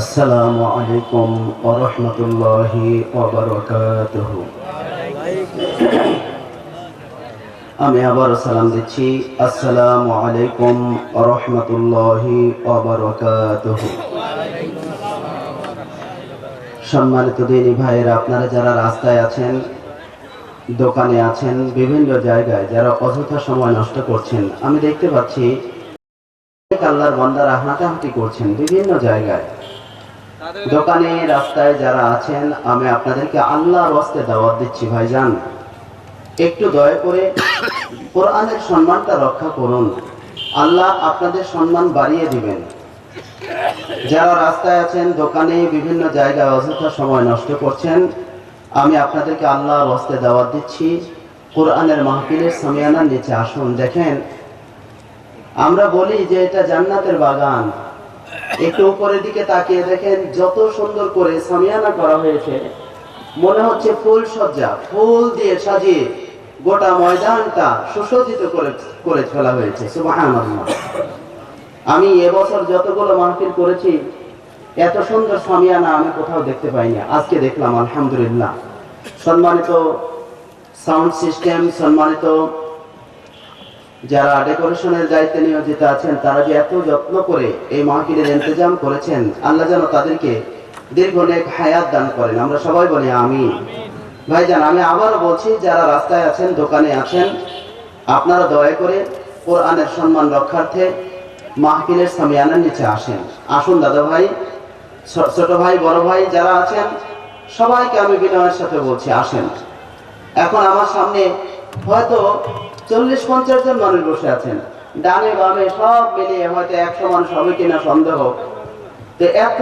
আসসালামু আলাইকুম ওয়া রাহমাতুল্লাহি ওয়া বারাকাতুহু। আমি আবার সালাম দিচ্ছি। আসসালামু আলাইকুম ওয়া রাহমাতুল্লাহি ওয়া বারাকাতুহু। সম্মানিত দিনী ভাইয়েরা, আপনারা যারা রাস্তায় আছেন, দোকানে আছেন, বিভিন্ন জায়গায় যারা অযথা সময় নষ্ট করছেন, আমি দেখতে পাচ্ছি আল্লাহর বান্দারা হাঁটাহাঁটি করছেন বিভিন্ন জায়গায়। দোকানে, রাস্তায় যারা আছেন, আমি আপনাদেরকে আল্লাহর ওয়াস্তে দাওয়াত দিচ্ছি, ভাইজান একটু দয়া করে কোরআনের সম্মানটা রক্ষা করুন। আল্লাহ আপনাদের সম্মান বাড়িয়ে দিবেন। যারা রাস্তায় আছেন, দোকানে, বিভিন্ন জায়গায় অযথা সময় নষ্ট করছেন, আমি আপনাদেরকে আল্লাহর ওয়াস্তে দাওয়াত দিচ্ছি, কোরআনের মাহফিলের সামিয়ানার নিচে আসুন। দেখেন, আমরা বলি যে এটা জান্নাতের বাগান, একটু উপরের দিকে তাকিয়ে দেখেন যত সুন্দর করে সামিয়ানা করা হয়েছে, মনে হচ্ছে ফুল সজ্জা, ফুল দিয়ে সাজিয়ে গোটা ময়দানটা সুসজ্জিত করে ফেলা হয়েছে। সুবহানাল্লাহ। আমি এবছর যতগুলো মাহফিল করেছি, এত সুন্দর সামিয়ানা আমি কোথাও দেখতে পাইনি, আজকে দেখলাম, আলহামদুলিল্লাহ। সম্মানিত সাউন্ড সিস্টেম, সম্মানিত যারা ডেকোরেশনের দায়িত্বে নিয়োজিত আছেন, তারা যে এত যত্ন করে এই মাহফিলের ইন্তজাম করেছেন, আল্লাহ যেন তাদেরকে দীর্ঘ নেক হায়াত দান করেন। আমরা সবাই বলি আমিন। ভাইজান, আমি আবারও বলছি, যারা রাস্তায় আছেন, দোকানে আছেন, আপনারা দয়া করে কোরআনের সম্মান রক্ষার্থে মাহফিলের সামিয়ানার নিচে আসেন। আসুন দাদা ভাই, ছোট ভাই, বড় ভাই যারা আছেন, সবাইকে আমি বিনয়ের সাথে বলছি আসেন। এখন আমার সামনে হয়তো 40-50 জন মানুষ বসে আছেন, ডানে বামে সব মিলিয়ে হয়তো 100 মানুষ হবে কিনা সন্দেহ। তো এত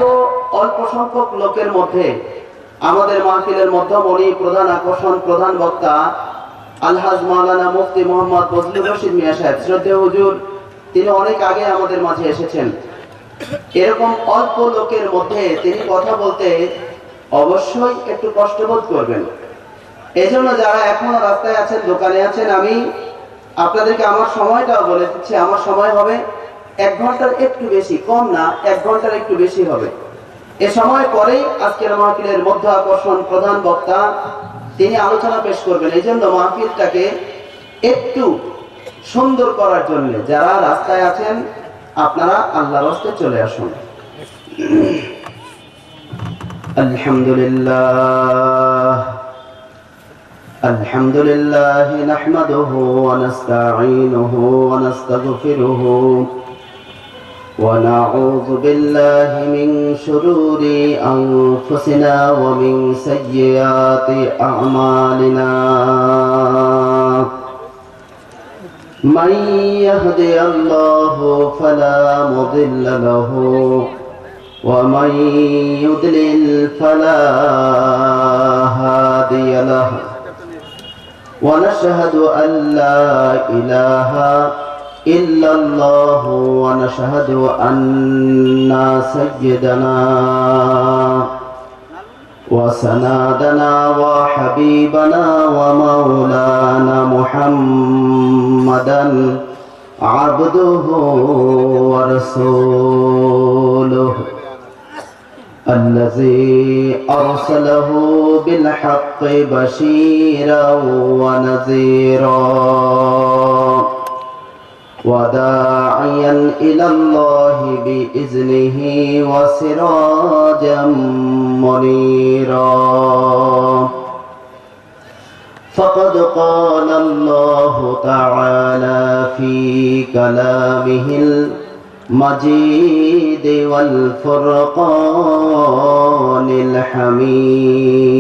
অল্প সংখ্যক লোকের মধ্যে আমাদের মাহফিলের মধ্যমণি, প্রধান আকর্ষণ, প্রধান বক্তা আলহাজ মাওলানা মুফতি মোহাম্মদ বজলুর রশিদ মিয়া সাহেব, শ্রদ্ধেয় হুজুর, তিনি অনেক আগে আমাদের মাঝে এসেছেন। এরকম অল্প লোকের মধ্যে তিনি কথা বলতে অবশ্যই একটু কষ্টবোধ করবেন। এজন্য যারা এখনো রাস্তায় আছেন, দোকানে আছেন, আমি আপনাদেরকে আমার সময়টাও বলে দিচ্ছি। আমার সময় হবে 1 ঘন্টার একটু বেশি, কম না, 1 ঘন্টার একটু বেশি হবে। এ সময় পরেই আজকের মাহফিলের মধ্য আকর্ষণ, প্রধান বক্তা তিনি আলোচনা পেশ করবেন। এই জন্য মাহফিলটাকে একটু সুন্দর করার জন্য যারা রাস্তায় আছেন, আপনারা আল্লাহর রাস্তে চলে আসুন। আলহামদুলিল্লাহ الحمد لله نحمده ونستعينه ونستغفره ونعوذ بالله من شرور أنفسنا ومن سيئات أعمالنا من يهدي الله فلا مضل له ومن يضلل فلا هادي له ونشهد أن لا إله إلا الله ونشهد أن سيدنا وسندنا وحبيبنا ومولانا محمدا عبده ورسوله الذي أرسله بالحق بشيرا ونذيرا وداعيا إلى الله بإذنه وسراجا منيرا فقد قال الله تعالى في كلامه المجيد والفرقان الحميد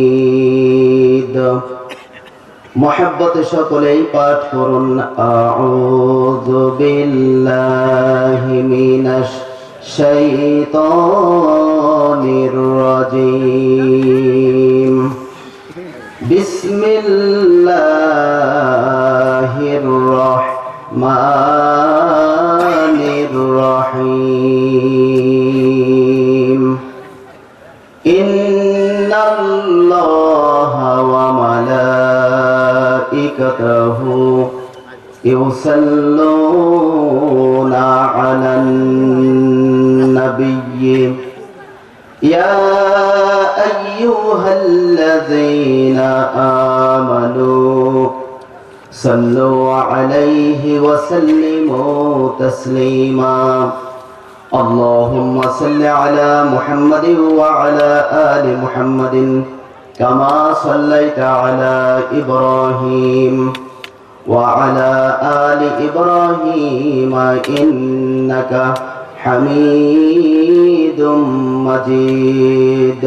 محبت সকলেই পাঠ করুন আউযু বিল্লাহি মিনাশ শাইতানির রাজীম বিসমিল্লাহির রাহমানির রহিম ইন্নাল্লাহা ওয়া মালাইকাতাহু ইউসাল্লুনা আলান নাবিয়্যি يا أيها الذين آمنوا صلوا عليه وسلموا تسليما اللهم صل على محمد وعلى آل محمد كما صليت على إبراهيم وعلى آل إبراهيم إنك حميد مجيد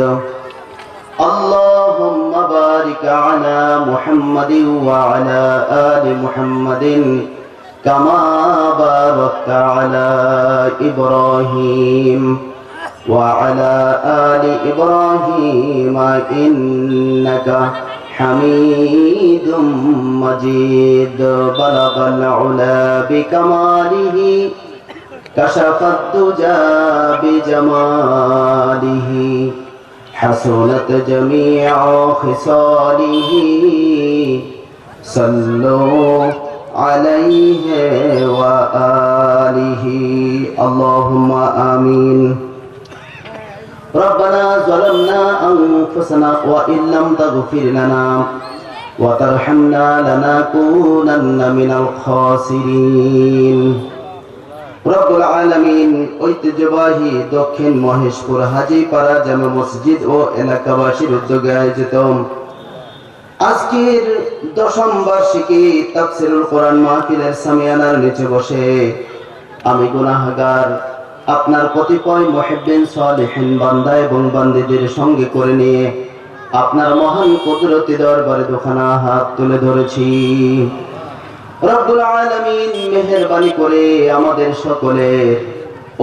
اللهم بارك على محمد وعلى آل محمد كما باركت على إبراهيم وعلى آل إبراهيم إنك حميد مجيد بلغ العلا بكماله كشف الدجى بجماله حسنت جميع خصاله صلوا عليه وآله اللهم آمين ربنا ظلمنا أنفسنا وإن لم تغفر لنا وترحمنا لنكونن من الخاسرين রব্বুল আলামিন ঐতিহ্যবাহী দক্ষিণ মহেশপুর হাজীপাড়া জামে মসজিদ ও এলাকাবাসীর উদ্যোগে আয়োজিত আজকের দশম বার্ষিকী তাফসীরুল কোরআন মাহফিলের সামিয়ানার নিচে বসে আমি গুনাহগার আপনার কতিপয় মুহিব্বিন সালিহিন বান্দা এবং বান্দীদের সঙ্গে করে নিয়ে আপনার মহান কুদরতি দরবারে দুখানা হাত তুলে ধরেছি। রব্বুল আলামিন মেহেরবানি করে আমাদের সকলের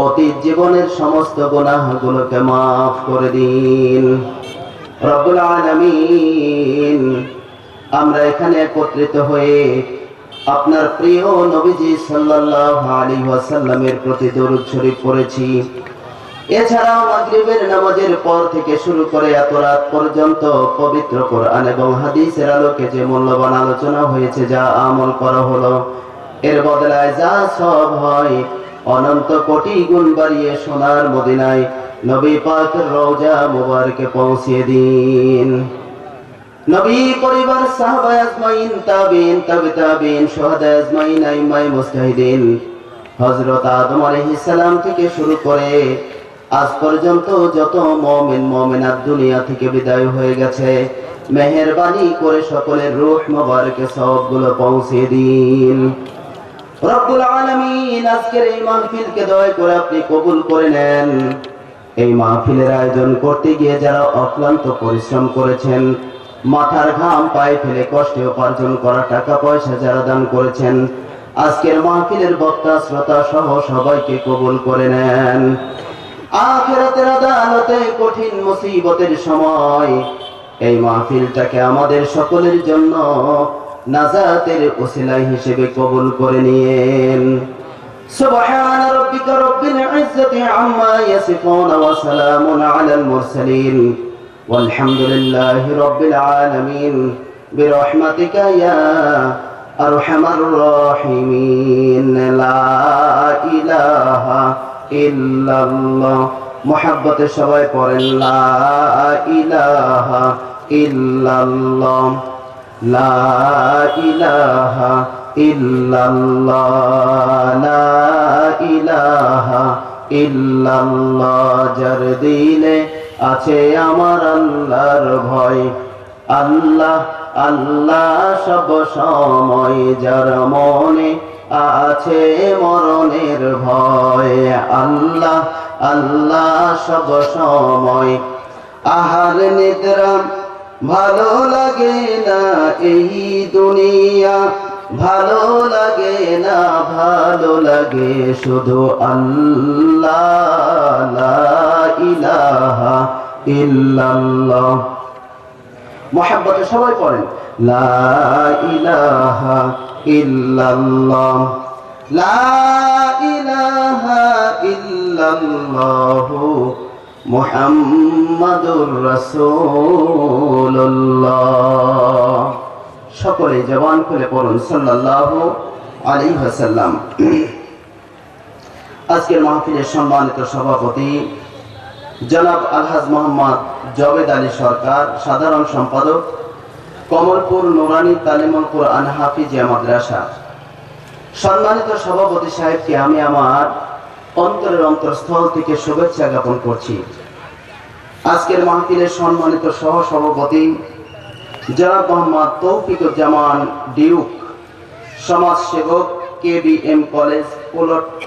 অতীত জীবনের সমস্ত গুনাহগুলোকে মাফ করে দিন। রব্বুল আলামিন আমরা এখানে একত্রিত হয়ে আপনার প্রিয় নবীজি সাল্লাল্লাহু আলাইহি ওয়াসাল্লামের প্রতি দরুদ শরীফ পড়েছি। এছাড়াও মাগরিবের নামাজের পর থেকে শুরু করে এত রাত পর্যন্ত পবিত্র কোরআন এবং হাদিসের আলোকে যে মূল্যবান আলোচনা হয়েছে, যা আমল করা হলো, এর বদলায় যা সব হয় অনন্ত কোটি গুণ বাড়িয়ে সোনার মদিনায় নবী পাকের রওজা মুবারকে পৌঁছিয়ে দিন। নবী পরিবার, সাহাবা আজমাইন, তাবিঈন, তাবিঈন, শুহাদা আজমাইন, আইম্মায়ে মুজতাহিদিন, হযরত আদম আলাইহিস সালাম থেকে শুরু করে আজ পর্যন্ত যত মুমিন মুমিনাত দুনিয়া থেকে বিদায় হয়ে গেছে, মেহেরবানি করে সকলের রূহ মুবারকে সওয়াবগুলো পৌঁছিয়ে দিন। রব্বুল আলামিন আজকের এই মাহফিলকে দয়া করে আপনি কবুল করে নেন। এই মাহফিলের আয়োজন করতে গিয়ে যারা অক্লান্ত পরিশ্রম করেছেন, মাথার ঘাম পায়ে ফেলে কষ্টে উপার্জন করা টাকা পয়সা যারা দান করেছেন, আজকের মাহফিলের বক্তা শ্রোতা সহ সবাইকে কবুল করে নেন। আখিরাতের আদালতে কঠিন মুসিবতের সময় এই মাহফিলটাকে আমাদের সকলের জন্য নাজাতের ওসিলা হিসেবে কবুল করে নিয়েন। সুবহান রাব্বিকা রাব্বিল ইজ্জাতি আম্মা ইয়াসিফুন ওয়া সালামুন আলাল মুরসালিন ওয়ালহামদুলিল্লাহি রাব্বিল আলামিন বিরহমাতিকা ইয়া আরহামার রাহিমিন। লা ইলাহা ইল্লাল্লাহ। মুহাব্বতে সবাই পড়েন লা ইলাহা ইল্লাল্লাহ, লা ইলাহা ইল্লাল্লাহ, লা ইলাহা ইল্লাল্লাহ। যার দিলে আছে আমার আল্লাহর ভয়, আল্লাহ আল্লাহ সব সময়। যার মনে আছে মরণের ভয়, আল্লাহ আল্লাহ সব সময়। আহার নিদ্রা ভালো লাগে না এই দুনিয়া, ভালো লাগে না, ভালো লাগে শুধু আল্লাহ। লা ইলাহা ইল্লাল্লাহ। মুহাব্বতে সবাই পড়েন লা ইলাহা ইল্লাল্লাহ, লা ইলাহা ইল্লাল্লাহু মুহাম্মাদুর রাসূলুল্লাহ। সকলে জবান খুলে পড়ুন সাল্লাল্লাহু আলাইহি ওয়াসাল্লাম। আজকের মাহফিলের সম্মানিত সভাপতি জনাব আলহাজ মোহাম্মদ জবেদ আলী সরকার, সাধারণ সম্পাদক, কমলপুর নুরানি তালিমুল কুরআন হাফিজিয়া মাদ্রাসা। সম্মানিত সভাপতি সাহেবকে আমি আমার অন্তরের অন্তরস্থল থেকে শুভেচ্ছা জ্ঞাপন করছি। আজকের মাহফিলের সম্মানিত সহ সভাপতি জনাব মোহাম্মদ তৌফিকুজ্জামান ডিউক, সমাজসেবক, KBM কলেজ,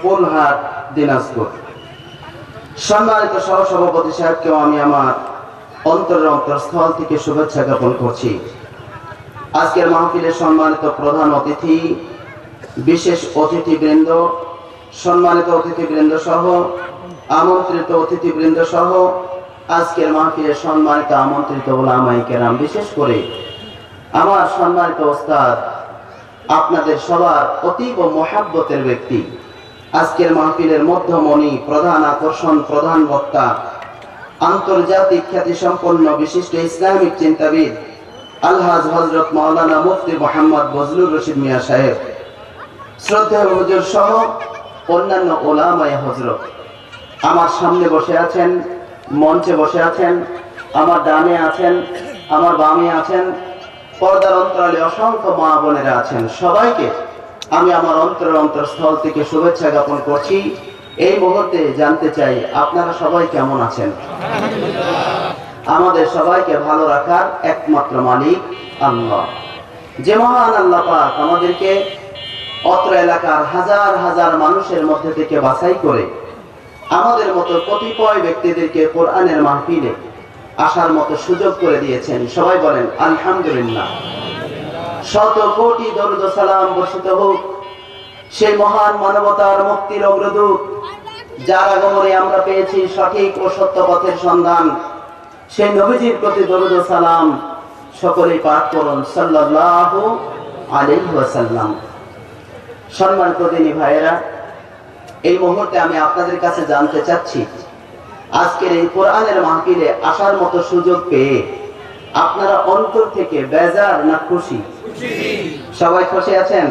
পোলহাট, দিনাজপুর। সম্মানিত সহ সভাপতি সাহেবকেও আমি আমার অন্তরের অন্তরস্থল থেকে শুভেচ্ছা জ্ঞাপন করছি। আজকের মাহফিলের সম্মানিত প্রধান অতিথি, বিশেষ অতিথিবৃন্দ, সম্মানিত অতিথিবৃন্দ সহ আমন্ত্রিত অতিথিবৃন্দ সহ আজকের মাহফিলের সম্মানিত আমন্ত্রিত উলামায়ে কেরাম, বিশেষ করে আমার সম্মানিত ওস্তাদ, আপনাদের সবার অতীব মহাব্বতের ব্যক্তি, আজকের মাহফিলের মধ্যমণি, প্রধান আকর্ষণ, প্রধান বক্তা, আন্তর্জাতিক খ্যাতিসম্পন্ন বিশিষ্ট ইসলামিক চিন্তাবিদ আলহাজ হযরত মাওলানা মুফতি মোহাম্মদ বজলুর রশিদ মিয়া সাহেব, শ্রদ্ধেয় হুজুর সহ অন্যান্য উলামায়ে হযরত আমার সামনে বসে আছেন, মঞ্চে বসে আছেন, আমার ডানে আছেন, আমার বামে আছেন, পর্দার অন্তরালে অসংখ্য মা বোনেরা আছেন। সবাইকে আমি আমার অন্তরের অন্তরস্থল থেকে শুভেচ্ছা জ্ঞাপন করছি। এই মুহূর্তে জানতে চাই আপনারা সবাই কেমন আছেন? আমাদের সবাইকে ভালো রাখার একমাত্র মালিক আল্লাহ। যে মহান আল্লাহ পাক আমাদেরকে অত্র এলাকার হাজার হাজার মানুষের মধ্যে থেকে বাছাই করে আমাদের মতো কতিপয় ব্যক্তিদেরকে কোরআনের মাহফিলে আসার মতো সুযোগ করে দিয়েছেন। সবাই বলেন আলহামদুলিল্লাহ। শত কোটি দরুদ ও সালাম বর্ষিত হোক সেই মহান মানবতার মুক্তির অগ্রদূত, যার আগমনে আমরা পেয়েছি সঠিক ও সত্য পথের সন্ধান, সেই নবীজির প্রতি দরুদ ও সালাম সকলেই পাঠ করুন সাল্লাল্লাহু আলাইহি ওয়াসাল্লাম। সম্মানিত দিনী ভাইয়েরা, এই মুহূর্তে আমি আপনাদের কাছে জানতে চাচ্ছি, আজকের এই কোরআনের মাহফিলে আসার মতো সুযোগ পেয়ে আপনারা অন্তর থেকে বেজার না খুশি? সবাই খুশি আছেন?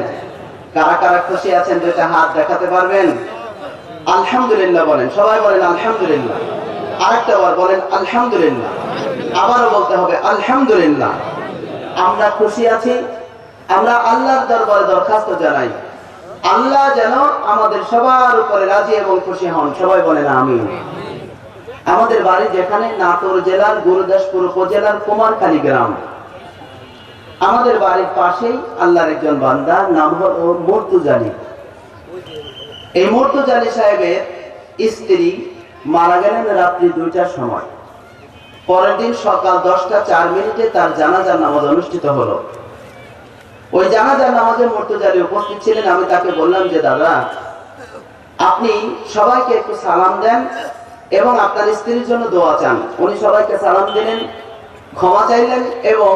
কারা কারা খুশি আছেন দুইটা হাত দেখাতে পারবেন? আলহামদুলিল্লাহ বলেন, সবাই বলেন আলহামদুলিল্লাহ। আরেকটা বার বলেন আলহামদুলিল্লাহ। আবারও বলতে হবে আলহামদুলিল্লাহ। আমরা খুশি আছি। আমরা আল্লাহর দরবারে দরখাস্ত জানাই, আল্লাহ যেন আমাদের সবার উপরে রাজি এবং খুশি হন। সবাই বলেন আমিন। আমাদের বাড়ি যেখানে নাটোর জেলার গুরুদাসপুর উপজেলার কুমারখালী গ্রাম, আমাদের বাড়ির পাশেই আল্লাহর একজন বান্দা, নাম হলো মুর্তুজা আলী। এই মুর্তুজা আলী সাহেবের স্ত্রী মারা গেলেন রাত্রি 2টার সময়। পরের দিন সকাল 10:04 তার জানাজার নামাজ অনুষ্ঠিত হলো। ওই জানাজার নামাজে মুর্তুজা আলী উপস্থিত ছিলেন। আমি তাকে বললাম যে দাদা, আপনি সবাইকে একটু সালাম দেন এবং আপনার স্ত্রীর জন্য দোয়া চান। উনি সবাইকে সালাম দিলেন, ক্ষমা চাইলেন এবং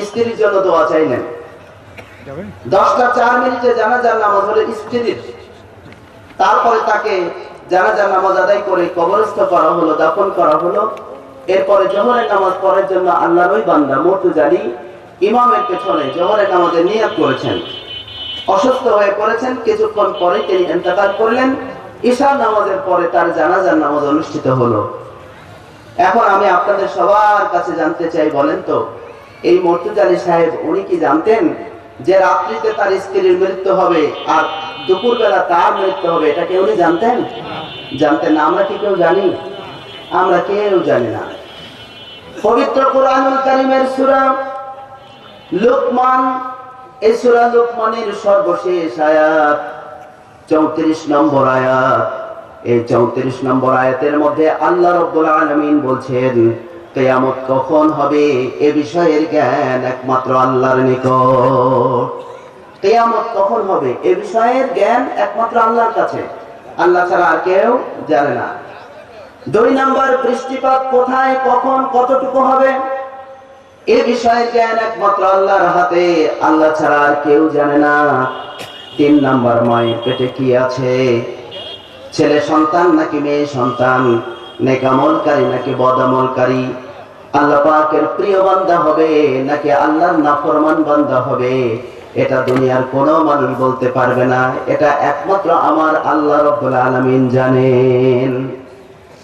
স্ত্রীর জন্য দোয়া চাইলেন। 10:04 জানাজার নামাজ হলো স্ত্রীর। তারপরে তাকে জানাজার নামাজ আদায় করে কবরস্থ করা হলো, দাফন করা হলো। এরপরে জোহরের নামাজ পড়ার জন্য আল্লাহর ওই বান্দা মুর্তুজা আলী ইমামের পেছনে জোহরের নামাজের নিয়ত করেছেন। অসুস্থ হয়ে পড়েছেন, কিছুক্ষণ পরে তিনি ইন্তেকাল করলেন। ঈশার নামাজের পরে তার জানাজার নামাজ অনুষ্ঠিত হলো। এখন আমি আপনাদের সবার কাছে জানতে চাই, বলেন তো, এই মুর্তুজা আলী সাহেব উনি কি জানতেন যে রাত্রিতে তার স্ত্রীর মৃত্যু হবে আর দুপুরবেলা তার মৃত্যু হবে? এটা কি উনি জানতেন? জানতেন না। আমরা কি কেউ জানি? আমরা কেউ জানি না। পবিত্র কুরআনুল কারীমের সূরা লুকমান, এই সূরা লুকমানের সর্বশেষ আয়াত 34 নম্বর আয়াত। এই 34 নম্বর আয়াতের মধ্যে আল্লাহ রাব্বুল আলামিন বলছেন, কিয়ামত কখন হবে এ বিষয়ের জ্ঞান একমাত্র আল্লাহর নিকট। কিয়ামত কখন হবে এ বিষয়ের জ্ঞান একমাত্র আল্লাহর কাছে, আল্লাহ ছাড়া আর কেউ জানে না। 2 নম্বর, বৃষ্টিপাত কোথায়, কখন, কতটুকু হবে এ বিষয়ের জ্ঞান একমাত্র আল্লাহর হাতে, আল্লাহ ছাড়া আর কেউ জানে না। 3 নম্বর, মায়ের পেটে কি আছে, ছেলে সন্তান নাকি মেয়ে সন্তান, নেকামলকারী নাকি বদামলকারী, আল্লাহ পাকের প্রিয় বান্দা হবে নাকি আল্লাহর নাফরমান বান্দা হবে, এটা দুনিয়ার কোনো মানুষ বলতে পারবে না। এটা একমাত্র আমার আল্লাহ রাব্বুল আলামিন জানেন।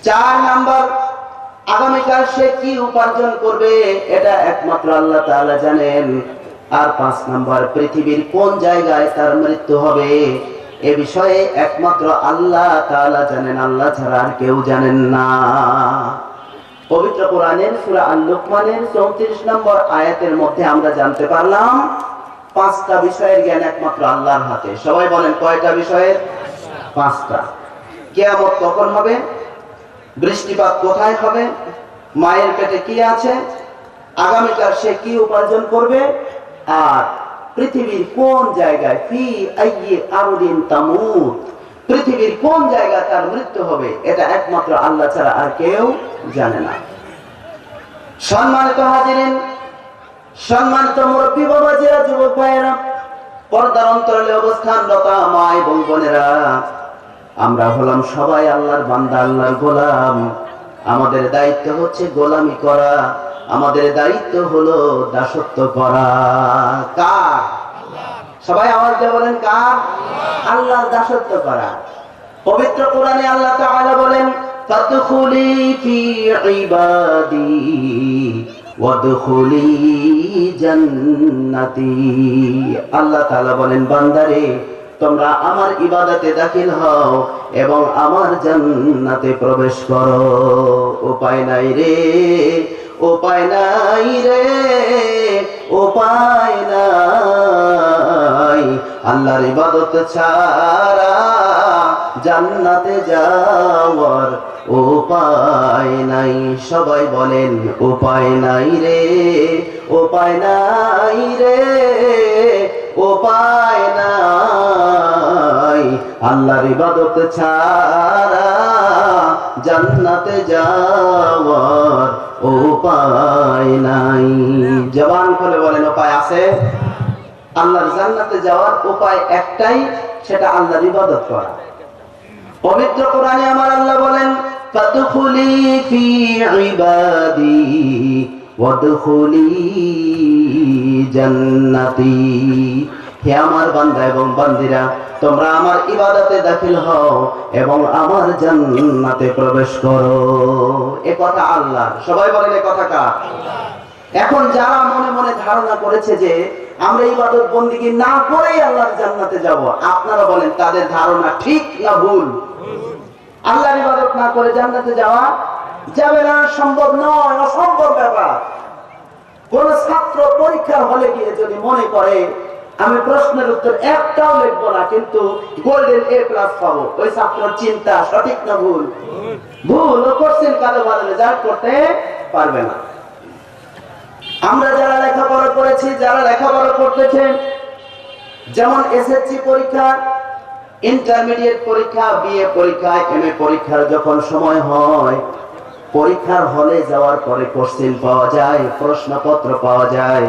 4 নাম্বার, আগামীকাল সে কি উপার্জন করবে এটা একমাত্র আল্লাহ তাআলা জানেন। আর 5 নম্বর, পৃথিবীর কোন জায়গায় তার মৃত্যু হবে এ বিষয়ে একমাত্র আল্লাহ তাআলা জানেন, আল্লাহ ছাড়া আর কেউ জানেন না। পবিত্র কোরআনের সূরা আল-লুকমানের 34 নম্বর আয়াতের মধ্যে আমরা জানতে পারলাম 5টা বিষয়ের জ্ঞান একমাত্র আল্লাহর হাতে। সবাই বলেন কয়টা বিষয়ের? 5টা। কিয়ামত কখন হবে, বৃষ্টিপাত কোথায় হবে, মায়ের পেটে কি আছে, আগামীকাল সে কি উপার্জন করবে, আর পৃথিবীর কোন জায়গায় ফি আইয়ি আরদিন তামুত, পৃথিবীর কোন জায়গায় তার মৃত্যু হবে এটা একমাত্র আল্লাহ ছাড়া আর কেউ জানে না। সম্মানিত হাজিরিন, সম্মানিত মুরব্বী বাবাজিরা, যুবক ভাইয়েরা, পর্দার অন্তরালে অবস্থানরত মা এবং বোনেরা, আমরা হলাম সবাই আল্লাহর বান্দা, আল্লাহর গোলাম। আমাদের দায়িত্ব হচ্ছে গোলামি করা, আমাদের দায়িত্ব হলো দাসত্ব করা। কার? সবাই আওয়াজ দিয়ে বলেন কার? আল্লাহর দাসত্ব করা। পবিত্র কোরআনে আল্লাহ তাআলা বলেন, ফাদখুলি ফি ইবাদি ওয়াদখুলি জান্নাতি। আল্লাহ তাআলা বলেন, বান্দারে তোমরা আমার ইবাদতে দাখিল হও এবং আমার জান্নাতে প্রবেশ করো। উপায় নাই রে, উপায় নাই রে, উপায় নাই, আল্লাহর ইবাদত ছাড়া জান্নাতে যাওয়ার উপায় নাই। সবাই বলেন উপায় নাই রে, উপায় নাই রে, উপায় নাই, আল্লাহর ইবাদত ছাড়া জান্নাতে যাওয়ার উপায় নাই। জবান খুলে বলেন উপায় আছে। আল্লাহর জান্নাতে যাওয়ার উপায় একটাই, সেটা আল্লাহর ইবাদত করা। পবিত্র কোরআনে আমার আল্লাহ বলেন, ফাদখুলি ফি ইবাদি ওয়াদখুলি জান্নাতি। হে আমার বান্দা এবং বান্দিরা, তোমরা আমার ইবাদতে দাখিল হও এবং আমার জান্নাতে প্রবেশ করো। এ কথা আল্লাহ। সবাই বলেন এ কথা কার? এখন যারা মনে মনে ধারণা করেছে যে আমরা ইবাদত বন্দেগী না করেই আল্লাহর জান্নাতে যাব, আপনারা বলেন তাদের ধারণা ঠিক না ভুল? আল্লাহর ইবাদত না করে জান্নাতে যাওয়া যাবে না, সম্ভব নয়, অসম্ভব ব্যাপার। কোন ছাত্র পরীক্ষার হলে গিয়ে যদি মনে করে আমি প্রশ্নের উত্তর একটাও লিখবো না কিন্তু গোল্ডেন A+ পাবো, ওই ছাত্রের চিন্তা সঠিক না ভুল? ভুল। ও কোশ্চেন কালো বাদলে যা করতে পারবে না। আমরা যারা লেখাপড়া করেছি, যারা লেখাপড়া করতেছে, যেমন SSC পরীক্ষা, ইন্টারমিডিয়েট পরীক্ষা, BA পরীক্ষা, MA পরীক্ষার যখন সময় হয়, পরীক্ষার হলে যাওয়ার পরে কোশ্চেন পাওয়া যায়, প্রশ্নপত্র পাওয়া যায়।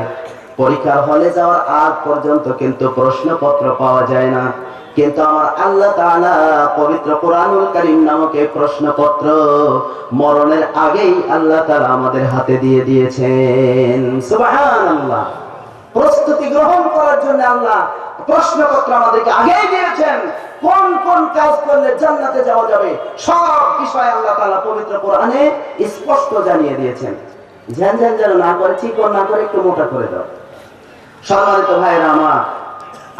পরীক্ষার হলে যাওয়ার আগ পর্যন্ত কিন্তু প্রশ্নপত্র পাওয়া যায় না। কিন্তু আমার আল্লাহ তাআলা পবিত্র কোরআনুল কারীম নামক এই প্রশ্নপত্র মরণের আগেই আল্লাহ তাআলা আমাদের হাতে দিয়ে দিয়েছেন। সুবহানাল্লাহ। প্রস্তুতি গ্রহণ করার জন্য আল্লাহ প্রশ্নপত্র আমাদেরকে আগেই দিয়েছেন। কোন কোন কাজ করলে জান্নাতে যাওয়া যাবে সব বিষয় আল্লাহ তাআলা পবিত্র কোরআনে স্পষ্ট জানিয়ে দিয়েছেন। ঝ্যানঝ্যান যেন না করে, চিকন না করে, একটু মোটা করে দাও। সম্মানিত ভাইয়েরা আমার,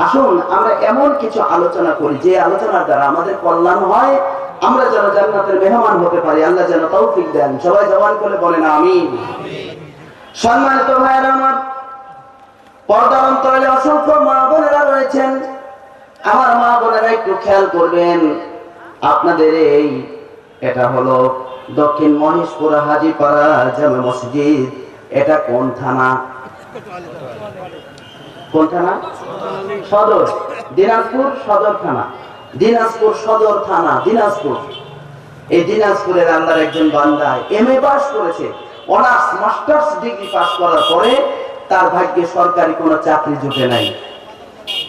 আসুন আমরা এমন কিছু আলোচনা করি যে আলোচনার দ্বারা আমাদের কল্যাণ হয়, আমরা যেন জান্নাতের মেহমান হতে পারি। আল্লাহ যেন তৌফিক দেন। সবাই জবান করে বলেন আমিন। সম্মানিত ভাইয়েরা আমার, পর্দার অন্তরালে অসংখ্য মা বোনেরা রয়েছেন। আমার মা বোনেরা একটু খেয়াল করবেন, আপনাদের এটা হলো দক্ষিণ মহেশপুর হাজীপাড়া জামে মসজিদ। এটা কোন থানা? কোন থানা? সদর, দিনাজপুর সদর থানা। দিনাজপুর সদর থানা, দিনাজপুর। এই দিনাজপুরের আল্লাহর একজন বান্দা MA পাস করেছে, অনার্স মাস্টার্স ডিগ্রি পাস করার পরে তার ভাগ্যে সরকারি কোনো চাকরি জুটে নাই।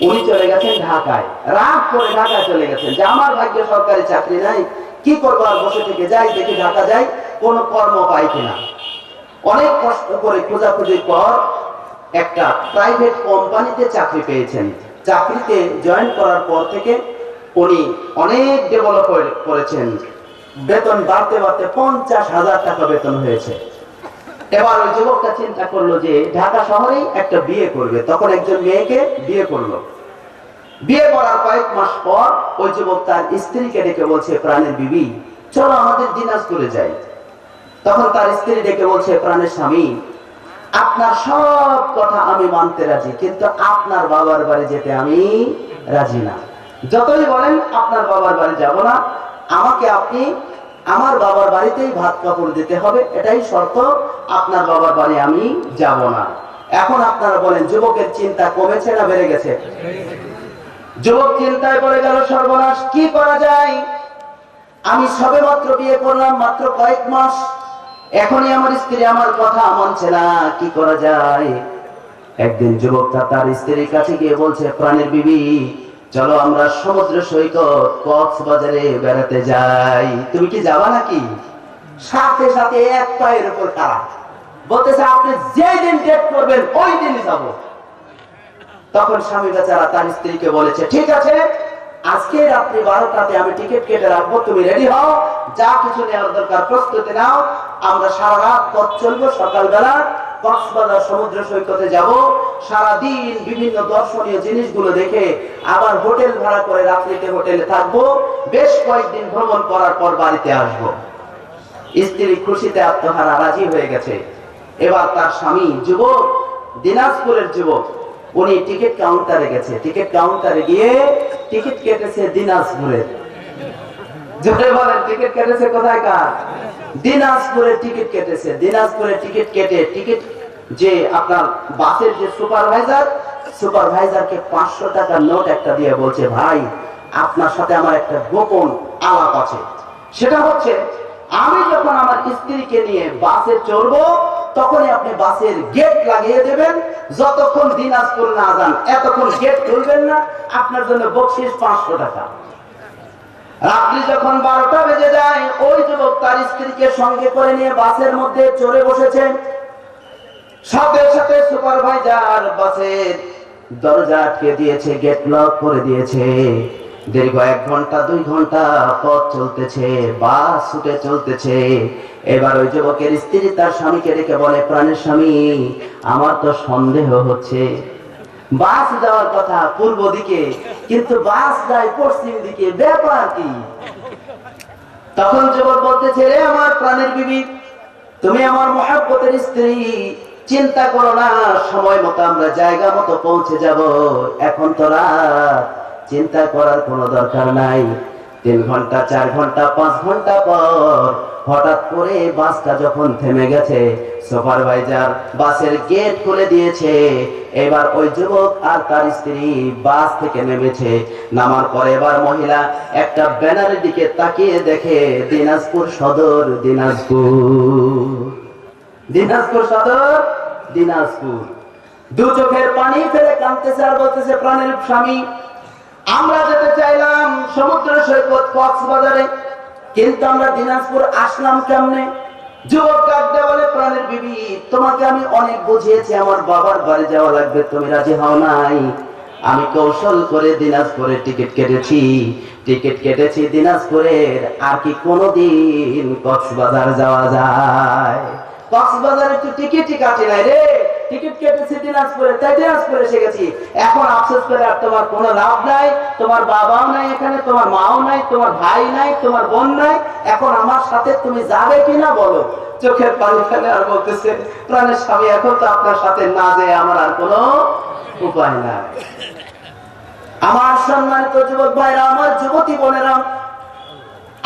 উনি চলে গেছেন ঢাকায়, রাগ করে ঢাকায় চলে গেছেন যে আমার ভাগ্যে সরকারি চাকরি নাই, কি করবো আর বসে থেকে যাই, দেখি ঢাকা যাই কোন কর্ম পাই কিনা। অনেক কষ্ট করে খোঁজাখুঁজির পর একটা প্রাইভেট কোম্পানিতে চাকরি পেয়েছেন। চাকরিতে জয়েন করার পর থেকে উনি অনেক ডেভেলপ করেছেন। বেতন বাড়তে বাড়তে 50,000 টাকা বেতন হয়েছে। এবার ওই যুবকটা চিন্তা করলো যে ঢাকা শহরেই একটা বিয়ে করবে, তখন একজন মেয়েকে বিয়ে করলো। বিয়ে করার কয়েক মাস পর ওই যুবক তার স্ত্রীকে ডেকে বলছে, প্রাণের বিবি চলো আমাদের দিনাজপুরে যাই। তখন তার স্ত্রী ডেকে বলছে, প্রাণের স্বামী আপনার সব কথা আমি মানতে রাজি, কিন্তু আপনার বাবার বাড়ি যেতে আমি রাজি না। যতই বলেন আপনার বাবার বাড়ি যাব না, আমাকে আপনি আমার বাবার বাড়িতেই ভাত কাপড় দিতে হবে, এটাই শর্ত, আপনার বাবার বাড়ি আমি যাব না। এখন আপনারা বলেন যুবকের চিন্তা কমেছে না বেড়ে গেছে? যুবক চিন্তায় পড়ে গেল, সর্বনাশ, কি করা যায়? আমি সবেমাত্র বিয়ে করলাম, মাত্র কয়েক মাস, এখনই আমার স্ত্রী আমার কথা মানছে না, কি করা যায়? একদিন যুবকটা তার স্ত্রীর কাছে গিয়ে বলছে, প্রাণের বিবি চলো আমরা সমুদ্র সৈকত কক্সবাজারে বেড়াতে যাই, তুমি কি যাবা নাকি? সাথে সাথে এক পায়ের উপর খাড়া, বলতেছে আপনি যেদিন ডেট করবেন ওই দিনই যাব। তখন স্বামী বেচারা তার স্ত্রীকে বলেছে, ঠিক আছে আজকে রাত্রি 12টাতে আমি টিকিট কেটে রাখবো, তুমি রেডি হও, যা কিছু নেওয়ার দরকার প্রস্তুতি নাও, আমরা সারা রাত পথ চলবো, সকালবেলা কক্সবাজার সমুদ্র সৈকতে যাব, সারাদিন বিভিন্ন দর্শনীয় জিনিসগুলো দেখে আবার হোটেল ভাড়া করে রাত্রিতে হোটেলে থাকবো, বেশ কয়েকদিন ভ্রমণ করার পর বাড়িতে আসবো। স্ত্রী খুশিতে আত্মহারা রাজি হয়ে গেছে। এবার তার স্বামী যুবক, দিনাজপুরের যুবক, উনি টিকিট কাউন্টারে গেছে, টিকিট কাউন্টারে গিয়ে টিকিট কেটেছে দিনাজপুরের। জোরে বলেন, টিকিট কেটেছে কোথায় কার? দিনাজপুরে টিকিট কেটেছে। দিনাজপুরে টিকিট কেটে টিকিট যে আপনার বাসের যে সুপারভাইজারকে 500 টাকার নোট একটা দিয়ে বলছে, ভাই আপনার সাথে আমার একটা গোপন আলাপ আছে, সেটা হচ্ছে আমি যখন আমার স্ত্রীকে নিয়ে বাসে চড়বো তখনই আপনি বাসের গেট লাগিয়ে দেবেন, যতক্ষণ দিনাজপুর না যান এতক্ষণ গেট খুলবেন না, আপনার জন্য বকশিশ 500 টাকা। রাত্রি যখন 12টা বেজে যায়, ওই যুবক তার স্ত্রীকে সঙ্গে করে নিয়ে বাসের মধ্যে চড়ে বসেছেন। সাথে সাথে সুপারভাইজার বাসের দরজা আটকে দিয়েছে, গেট লক করে দিয়েছে। দীর্ঘ 1 ঘন্টা 2 ঘন্টা পথ চলতেছে, বাস ছুটে চলতেছে। এবার ওই যুবকের স্ত্রী তার স্বামীকে ডেকে বলে, প্রাণের স্বামী আমার তো সন্দেহ হচ্ছে, বাস যাওয়ার কথা পূর্ব দিকে কিন্তু বাস যায় পশ্চিম দিকে, ব্যাপার কি? তখন যুবক বলতেছে, রে আমার প্রাণের বিবি, তুমি আমার মহব্বতের স্ত্রী, চিন্তা করো না, সময় মতো আমরা জায়গা মতো পৌঁছে যাব, এখন তো রাত, চিন্তা করার কোনো দরকার নাই। 3 ঘন্টা 4 ঘন্টা 5 ঘন্টা পর হঠাৎ করে বাসটা যখন থেমে গেছে, সুপারভাইজার বাসের গেট খুলে দিয়েছে। এবার ওই যুবক আর তার স্ত্রী বাস থেকে নেমেছে। নামার পরে এবার মহিলা একটা ব্যানারের দিকে তাকিয়ে দেখে, দিনাজপুর সদর, দিনাজপুর সদর, দিনাজপুর। 2 চোখের পানি ফেলে কাঁদতেছে আর বলতেছে, প্রাণের স্বামী আমরা যেতে চাইলাম সমুদ্র সৈকত কক্সবাজারে, কিন্তু আমরা দিনাজপুর আসলাম কেমনে? যুবক ডাকতে বলে, প্রাণের বিবি তোমাকে আমি অনেক বুঝিয়েছি, আমার বাবার বাড়ি যাওয়া লাগবে, তুমি রাজি হও নাই। আমি কৌশল করে দিনাজপুরে টিকিট কেটেছি দিনাজপুরের, আর কি কোনোদিন কক্সবাজার যাওয়া যায়? কক্সবাজারে তো টিকিটই কাটে নাই রে, টিকিট কেটেছি দিনাজপুরে, তাই দিনাজপুরে এসে গেছি। এখন আফসোস করে আর তোমার কোনো লাভ নাই, তোমার বাবাও নাই এখানে, তোমার মাও নাই, তোমার ভাই নাই, তোমার বোন নাই, এখন আমার সাথে তুমি যাবে কিনা বলো? চোখের পানি ফেলে আর বলতেছে, প্রাণের স্বামী এখন তো আপনার সাথে না যেয়ে আমার আর কোনো উপায় নাই। আমার সম্মানিত যুবক ভাইরা, আমার যুবতী বোনেরা,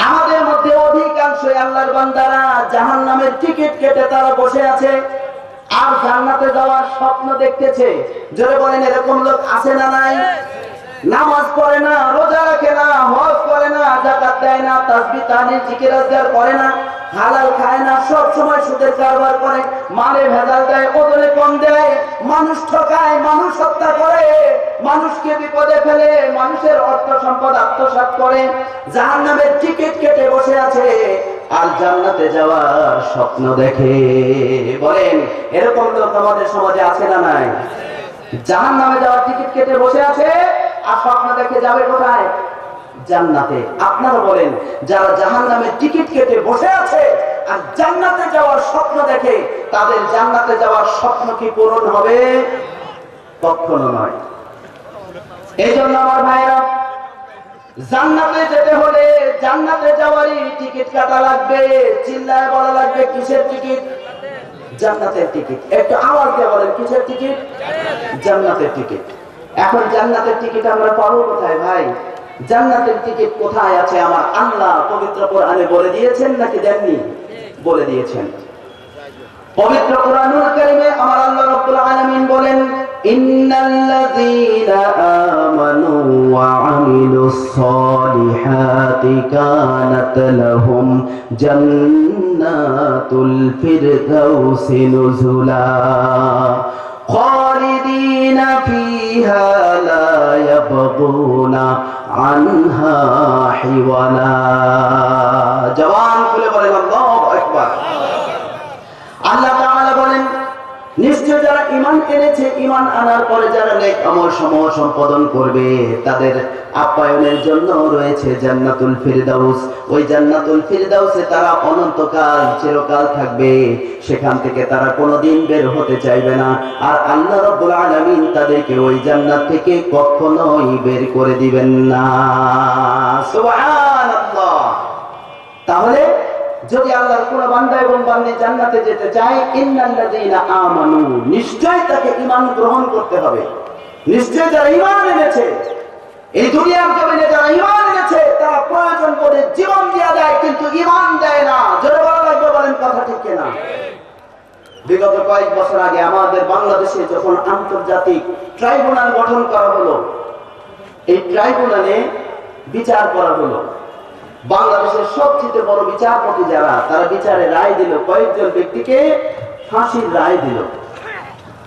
আমাদের মধ্যে অধিকাংশই আল্লাহর বান্দারা জাহান্নামের টিকিট কেটে তারা বসে আছে আর জান্নাতে যাওয়ার স্বপ্ন দেখতেছে। জোরে বলেন, এরকম লোক আছে না নাই? নামাজ পড়ে না, রোজা রাখে না, হজ করে না, যাকাত দেয় না, তাসবিহ তাহলিল জিকির আজকার করে না, হালাল খায় না, সব সময় সুদের কারবার করে, মালে ভেজাল দেয়, ওজনে কম দেয়, মানুষ ঠকায়, মানুষ হত্যা করে, মানুষকে বিপদে ফেলে, মানুষের অর্থ সম্পদ আত্মসাৎ করে, জাহান্নামের টিকিট কেটে বসে আছে আর জান্নাতে যাওয়ার স্বপ্ন দেখে। বলেন, এরকম লোক আমাদের সমাজে আছে না নাই? জাহান্নামে যাওয়ার টিকিট কেটে বসে আছে আর স্বপ্ন দেখে যাবে কোথায়? জান্নাতে। আপনারা বলেন, যারা জাহান্নামের টিকিট কেটে বসে আছে আর জান্নাতে যাওয়ার স্বপ্ন দেখে, তাদের জান্নাতে যাওয়ার স্বপ্ন কি পূরণ হবে? কখনো নয়। এই জন্য আমার ভাইরা, জান্নাতে যেতে হলে জান্নাতে যাওয়ারই টিকিট কাটা লাগবে। চিল্লায় বলা লাগবে, কিসের টিকিট? জান্নাতের টিকিট। একটু আওয়াজ দিয়ে বলেন, কিসের টিকিট? জান্নাতের টিকিট। এখন জান্নাতের টিকিট আমরা পাবো কোথায় ভাই? জান্নাতের টিকিট কোথায় আছে? আমার আল্লাহ পবিত্র কোরআনে বলে দিয়েছেন নাকি দেননি? বলে দিয়েছেন। পবিত্র কোরআনুল কারীমে আমার আল্লাহ রাব্বুল আলামিন বলেন, ইন্নাল্লাযীনা আমানু ওয়া আমিলুস সালিহাতি কানাত লাহুম জান্নাতুল ফিরদাউসি নুজুলা খালিদিনা ফিহা লা ইয়াবগুনা আনহা হিওয়ালা। জওয়ান খুলে বলেন আল্লাহু আকবার। আল্লাহ তাআলা বলেন, নিশ্চয় যারা ঈমান এনেছে, ঈমান আনার পরে যারা নেক আমল সমূহ সম্পাদন করবে, তাদের আপ্যায়নের জন্য রয়েছে জান্নাতুল ফিরদাউস। ওই জান্নাতুল ফিরদাউসে তারা অনন্তকাল, চিরকাল থাকবে। সেখান থেকে তারা কোনোদিন বের হতে চাইবে না। আর আল্লাহ রাব্বুল আলামিন তাদেরকে ওই জান্নাত থেকে কখনোই বের করে দিবেন না। সুবহানাল্লাহ। তাহলে যদি আল্লাহর কোন বান্দা এবং বান্দী জান্নাতে যেতে চায়, ইন্নাল্লাযীনা আমানু, নিশ্চয় তাকে ঈমান গ্রহণ করতে হবে। নিশ্চয় যারা ঈমান এনেছে, এই দুনিয়ার জমিনে যারা ঈমান এনেছে, তারা প্রয়োজন বোধে জীবন দিয়ে দেয়, কিন্তু ঈমান দেয় না। জোরে বলা লাগবে, বলেন কথা ঠিক কিনা? বিগত কয়েক বছর আগে আমাদের বাংলাদেশে যখন আন্তর্জাতিক ট্রাইব্যুনাল গঠন করা হলো, এই ট্রাইব্যুনালে বিচার করা হলো। বাংলাদেশের সবচেয়ে বড় বিচারপতি যারা, তারা বিচারে রায় দিল, কয়েকজন ব্যক্তিকে ফাঁসির রায় দিল।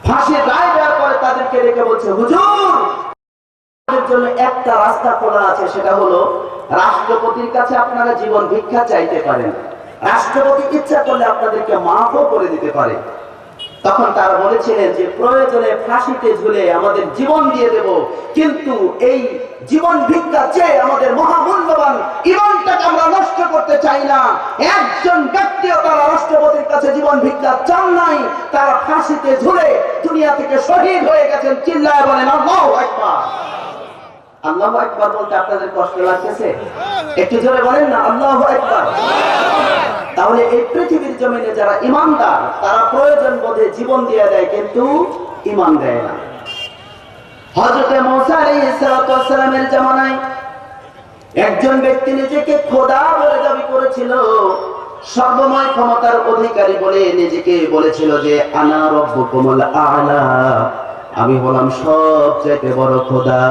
ফাঁসির রায় দেওয়ার পরে তাদেরকে ডেকে বলছে, হুজুর, আপনাদের জন্য একটা রাস্তা খোলা আছে, সেটা হলো রাষ্ট্রপতির কাছে আপনারা জীবন ভিক্ষা চাইতে পারেন। রাষ্ট্রপতি ইচ্ছা করলে আপনাদেরকে মাফও করে দিতে পারে। তখন তারা বলেছিলেন যে প্রয়োজনে ফাঁসিতে ঝুলে আমাদের জীবন দিয়ে দেব, কিন্তু এই জীবন ভিক্ষা চেয়ে আমাদের মহামূল্যবান ঈমানটাকে আমরা নষ্ট করতে চাই না। একজন ব্যক্তিও তারা রাষ্ট্রপতির কাছে জীবন ভিক্ষা চান নাই, তারা ফাঁসিতে ঝুলে দুনিয়া থেকে শহীদ হয়ে গেছেন। চিল্লায় বলেন আল্লাহু আকবার। আল্লাহু আকবার বলতে আপনাদের কষ্ট লাগতেছে? একটু জোরে বলেন না, আল্লাহু আকবার। তাহলে এই পৃথিবীর জমিনে যারা ঈমানদার, তারা প্রয়োজন বোধে জীবন দিয়ে দেয়, কিন্তু ঈমান দেয় না। হযরত মূসা আলাইহিস সালামের জামানায় একজন ব্যক্তি নিজেকে খোদা বলে দাবি করেছিল, সর্বময় ক্ষমতার অধিকারী বলে নিজেকে বলেছিল যে আনা রব্বুকুমুল আ'লা, আমি হলাম সবচেয়ে বড় খোদা।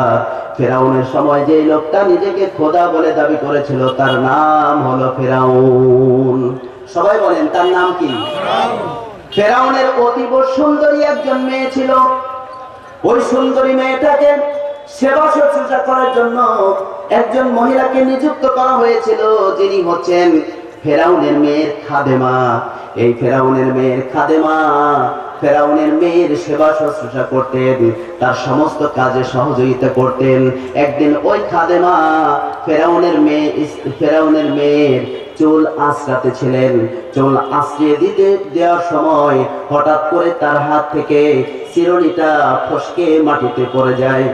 ফেরাউনের সময় যে লোকটা নিজেকে খোদা বলে দাবি করেছিল, তার নাম হলো ফেরাউন। সবাই বলেন, তার নাম কি? ফেরাউনের অতীব সুন্দরী একজন মেয়ে ছিল। ওই সুন্দরী মেয়েটাকে সেবা শুশ্রূষা করার জন্য একজন মহিলাকে নিযুক্ত করা হয়েছিল, যিনি হচ্ছেন ফেরাউনের মেয়ের খাদেমা। এই ফেরাউনের মেয়ের খাদেমা ফেরাউনের মেয়ের সেবা শুশ্রূষা করতেন, তার সমস্ত কাজে সহযোগিতা করতেন। একদিন ওই খাদেমা ফেরাউনের মেয়ের চুল আঁচড়াতে ছিলেন। চুল আঁচড়িয়ে দেওয়ার সময় হঠাৎ করে তার হাত থেকে চিরুনিটা ফসকে মাটিতে পড়ে যায়।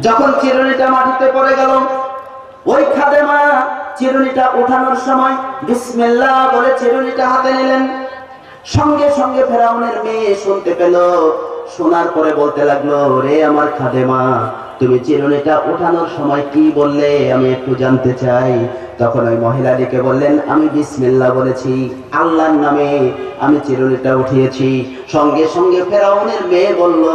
যখন চিরুনিটা মাটিতে পড়ে গেল, ওই খাদেমা চিরুনিটা ওঠানোর সময় বিসমিল্লাহ বলে চিরুনিটা হাতে নিলেন। সঙ্গে সঙ্গে ফেরাউনের মেয়ে শুনতে পেল। শোনার পরে বলতে লাগলো, রে আমার খাদেমা, তুমি চিরুনিটা ওঠানোর সময় কি বললে, আমি একটু জানতে চাই। তখন ওই মহিলা ডেকে বললেন, আমি বিসমিল্লাহ বলেছি, আল্লাহর নামে আমি চিরুনিটা উঠিয়েছি। সঙ্গে সঙ্গে ফেরাউনের মেয়ে বলল,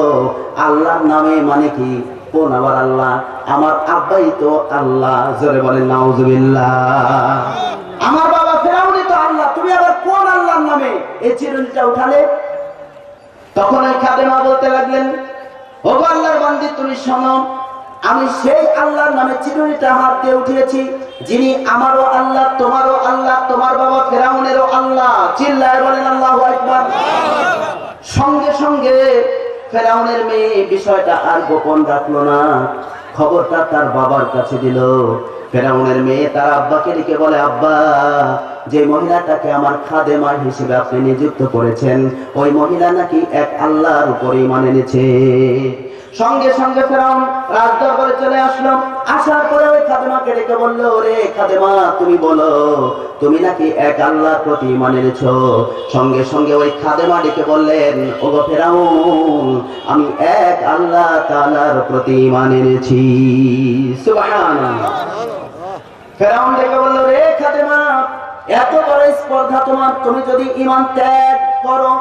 আল্লাহর নামে মানে কি? কোন আবার আল্লাহ? আমার আব্বাই তো আল্লাহ। জোরে বলেন নাউজুবিল্লাহ। আমার বাবা ফেরাউনই তো আল্লাহ, তুমি আবার কোন আল্লাহর নামে এই চিরুনিটা উঠালে? তখন ওই খাদেমা বলতে লাগলেন, ওগো আল্লাহর বান্দি, তুমি শোনো, আমি সেই আল্লাহর নামে চিরুনিটা হাত দিয়ে উঠিয়েছি, যিনি আমারও আল্লাহ, তোমারও আল্লাহ, তোমার বাবা ফেরাউনেরও আল্লাহ। চিল্লায় বলেন আল্লাহু আকবার। সঙ্গে সঙ্গে ফেরাউনের মেয়ে বিষয়টা আর গোপন রাখলো না। খবরটা তার বাবার কাছে দিল। ফেরাউনের মেয়ে তার আব্বাকে ডেকে বলে, আব্বা, যে মহিলাটাকে আমার খাদেমা হিসেবে আপনি নিযুক্ত করেছেন, ওই মহিলা নাকি এক আল্লাহর উপর ঈমান এনেছে। সঙ্গে সঙ্গে ফেরাউন রাজদরবারে চলে আসলো। আসার পরে ওই খাদেমাকে ডেকে বলল, রে খাদেমা, তুমি বলো, তুমি নাকি এক আল্লাহর প্রতি ঈমান এনেছো? সঙ্গে সঙ্গে ওই খাদেমা ডেকে বললেন, ওগো ফেরাউন, আমি এক আল্লাহ তাআলার প্রতি ঈমান এনেছি। সুবহানাল্লাহ। ফেরাউন ডেকে বলল, রে খাদেমা, এত বড় স্পর্ধা তোমার, তুমি যদি ঈমান ত্যাগ করো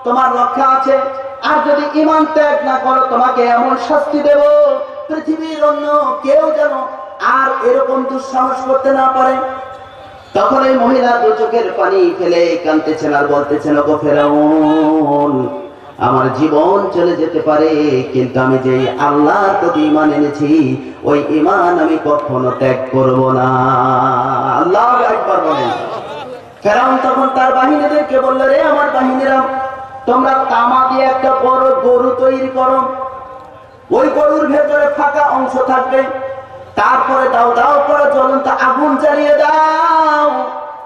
তোমার রক্ষা আছে, আর যদি ঈমান ত্যাগ না করো তোমাকে এমন শাস্তি দেব পৃথিবীর অন্য কেউ যেন আর এরকম দুঃসাহস করতে না পারে। তখন এই মহিলা দু চোখের পানি ফেলে কাঁদতেছেন আর বলতেছেন, ওগো ফেরাউন, আমার জীবন চলে যেতে পারে, কিন্তু আমি যে আল্লাহর প্রতি ঈমান এনেছি ওই ঈমান আমি কখনো ত্যাগ করব না। আল্লাহু আকবার বলেন। ফেরাউন তখন তার বাহিনীদেরকে বলল, রে আমার বাহিনীরা, তোমরা তামা দিয়ে একটা বড় গরু তৈরি করো, ওই গরুর ভেতরে ফাঁকা অংশ থাকবে, তারপরে দাও দাও করে জ্বলন্ত আগুন জ্বালিয়ে দাও।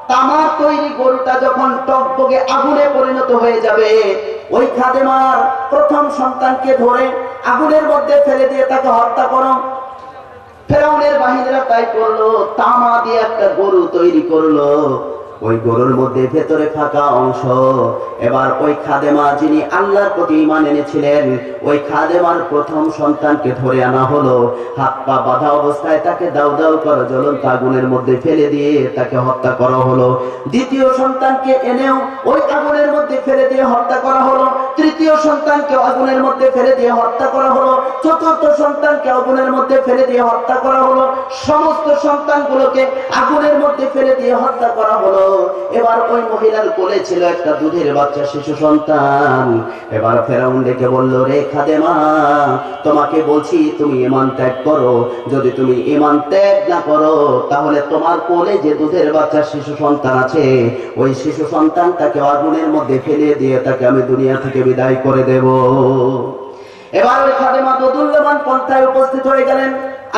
তামার তৈরি গরুটা যখন টকবগে আগুনে পরিণত হয়ে যাবে, ওই খাদেমার প্রথম সন্তানকে ধরে আগুনের মধ্যে ফেলে দিয়ে তাকে হত্যা করো। ফেরাউনের বাহিনীরা তাই করলো, তামা দিয়ে একটা গরু তৈরি করলো, ওই গরুর মধ্যে ভেতরে ফাঁকা অংশ। এবার ওই খাদেমা যিনি আল্লাহর প্রতি ঈমান এনেছিলেন, ওই খাদেমার প্রথম সন্তানকে ধরে আনা হলো, হাত পা বাঁধা অবস্থায় তাকে দাউ দাউ করে জ্বলন্ত আগুনের মধ্যে ফেলে দিয়ে তাকে হত্যা করা হলো। দ্বিতীয় সন্তানকে এনেও ওই আগুনের মধ্যে ফেলে দিয়ে হত্যা করা হলো। তৃতীয় সন্তানকে আগুনের মধ্যে ফেলে দিয়ে হত্যা করা হলো। চতুর্থ সন্তানকে আগুনের মধ্যে ফেলে দিয়ে হত্যা করা হলো। সমস্ত সন্তানগুলোকে আগুনের মধ্যে ফেলে দিয়ে হত্যা করা হলো। এবার ওই মহিলার কোলে ছিল একটা দুধের বাচ্চা শিশু সন্তান। এবার ফেরাউন ডেকে বলল, রে খাদেমা, তোমাকে বলছি তুমি ঈমান ত্যাগ করো, যদি তুমি ঈমান ত্যাগ না করো তাহলে তোমার কোলে যে দুধের বাচ্চা শিশু সন্তান আছে, ওই শিশু সন্তানটাকে আগুনের মধ্যে ফেলে দিয়ে তাকে আমি দুনিয়া থেকে বিদায় করে দেব। এবার ওই খাদেমা দোদুল্যমান পন্থায় উপস্থিত হয়ে গেলেন,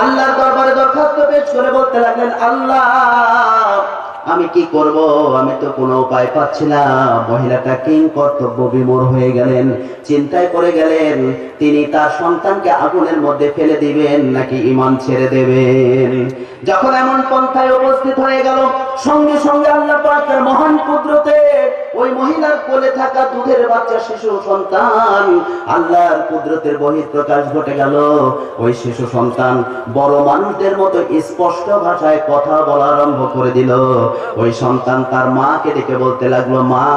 আল্লাহর দরবারে দরখাস্ত পেশ করে বলতে লাগলেন, আল্লাহ, আমি কি করব, আমি তো কোনো উপায় পাচ্ছি না। মহিলাটা কিং কর্তব্য বিমূঢ় হয়ে গেলেন, চিন্তায় পড়ে গেলেন, তিনি তার সন্তানকে আগুনের মধ্যে ফেলে দিবেন নাকি ঈমান ছেড়ে দেবেন। যখন এমন পন্থায় উপস্থিত হয়ে গেল, সঙ্গে সঙ্গে আল্লাহ পাকের মহান কুদরতে ওই মহিলার কোলে থাকা দুধের বাচ্চা শিশু সন্তান, আল্লাহর কুদরতের বহিঃপ্রকাশ ঘটে গেল। ওই শিশু সন্তান বড় মানুষদের মতো স্পষ্ট ভাষায় কথা বলা আরম্ভ করে দিল। ওই সন্তান তার মাকে ডেকে বলতে লাগলো, মা,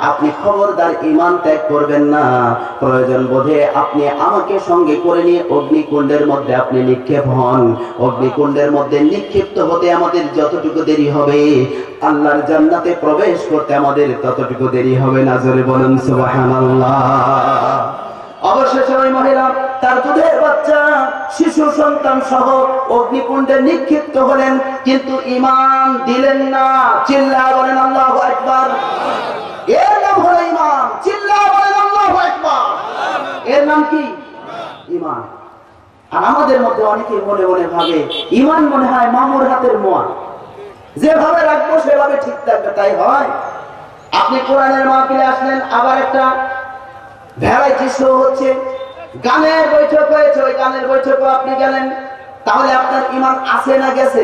আপনি খবরদার ঈমান ত্যাগ করবেন না, প্রয়োজন বোধে আপনি আমাকে সঙ্গে করে নিয়ে অগ্নিকুণ্ডের মধ্যে আপনি নিক্ষেপ হন। অগ্নিকুণ্ডের মধ্যে নিক্ষিপ্ত হতে আমাদের যতটুকু দেরি হবে, আল্লাহর জান্নাতে প্রবেশ করতে আমাদের ততটুকু দেরি হবে না। জোরে বলুন সুবহানাল্লাহ। অবশেষে ওই মহিলা তার দুধের বাচ্চা শিশু সন্তান সহ অগ্নিকুণ্ডে নিক্ষিপ্ত হলেন, কিন্তু ঈমান দিলেন না। চিল্লায়া বলেন আল্লাহু আকবার। এর নাম হলো ঈমান। চিল্লায়া বলেন আল্লাহু আকবার। এর নাম কি? ঈমান। আর আমাদের মধ্যে অনেকে মনে মনে ভাবে ঈমান মনে হয় মামুর হাতের মোয়া, যেভাবে রাখবো সেভাবে ঠিক থাকবে, তাই হয়? আপনি কোরআনের মাহফিলে আসলেন, আবার একটা ভ্যারাইটি শো হচ্ছে, গানের বৈঠক হয়েছে, ওই গানের বৈঠকে আপনি গেলেন, তাহলে আপনার ঈমান আছে না গেছে?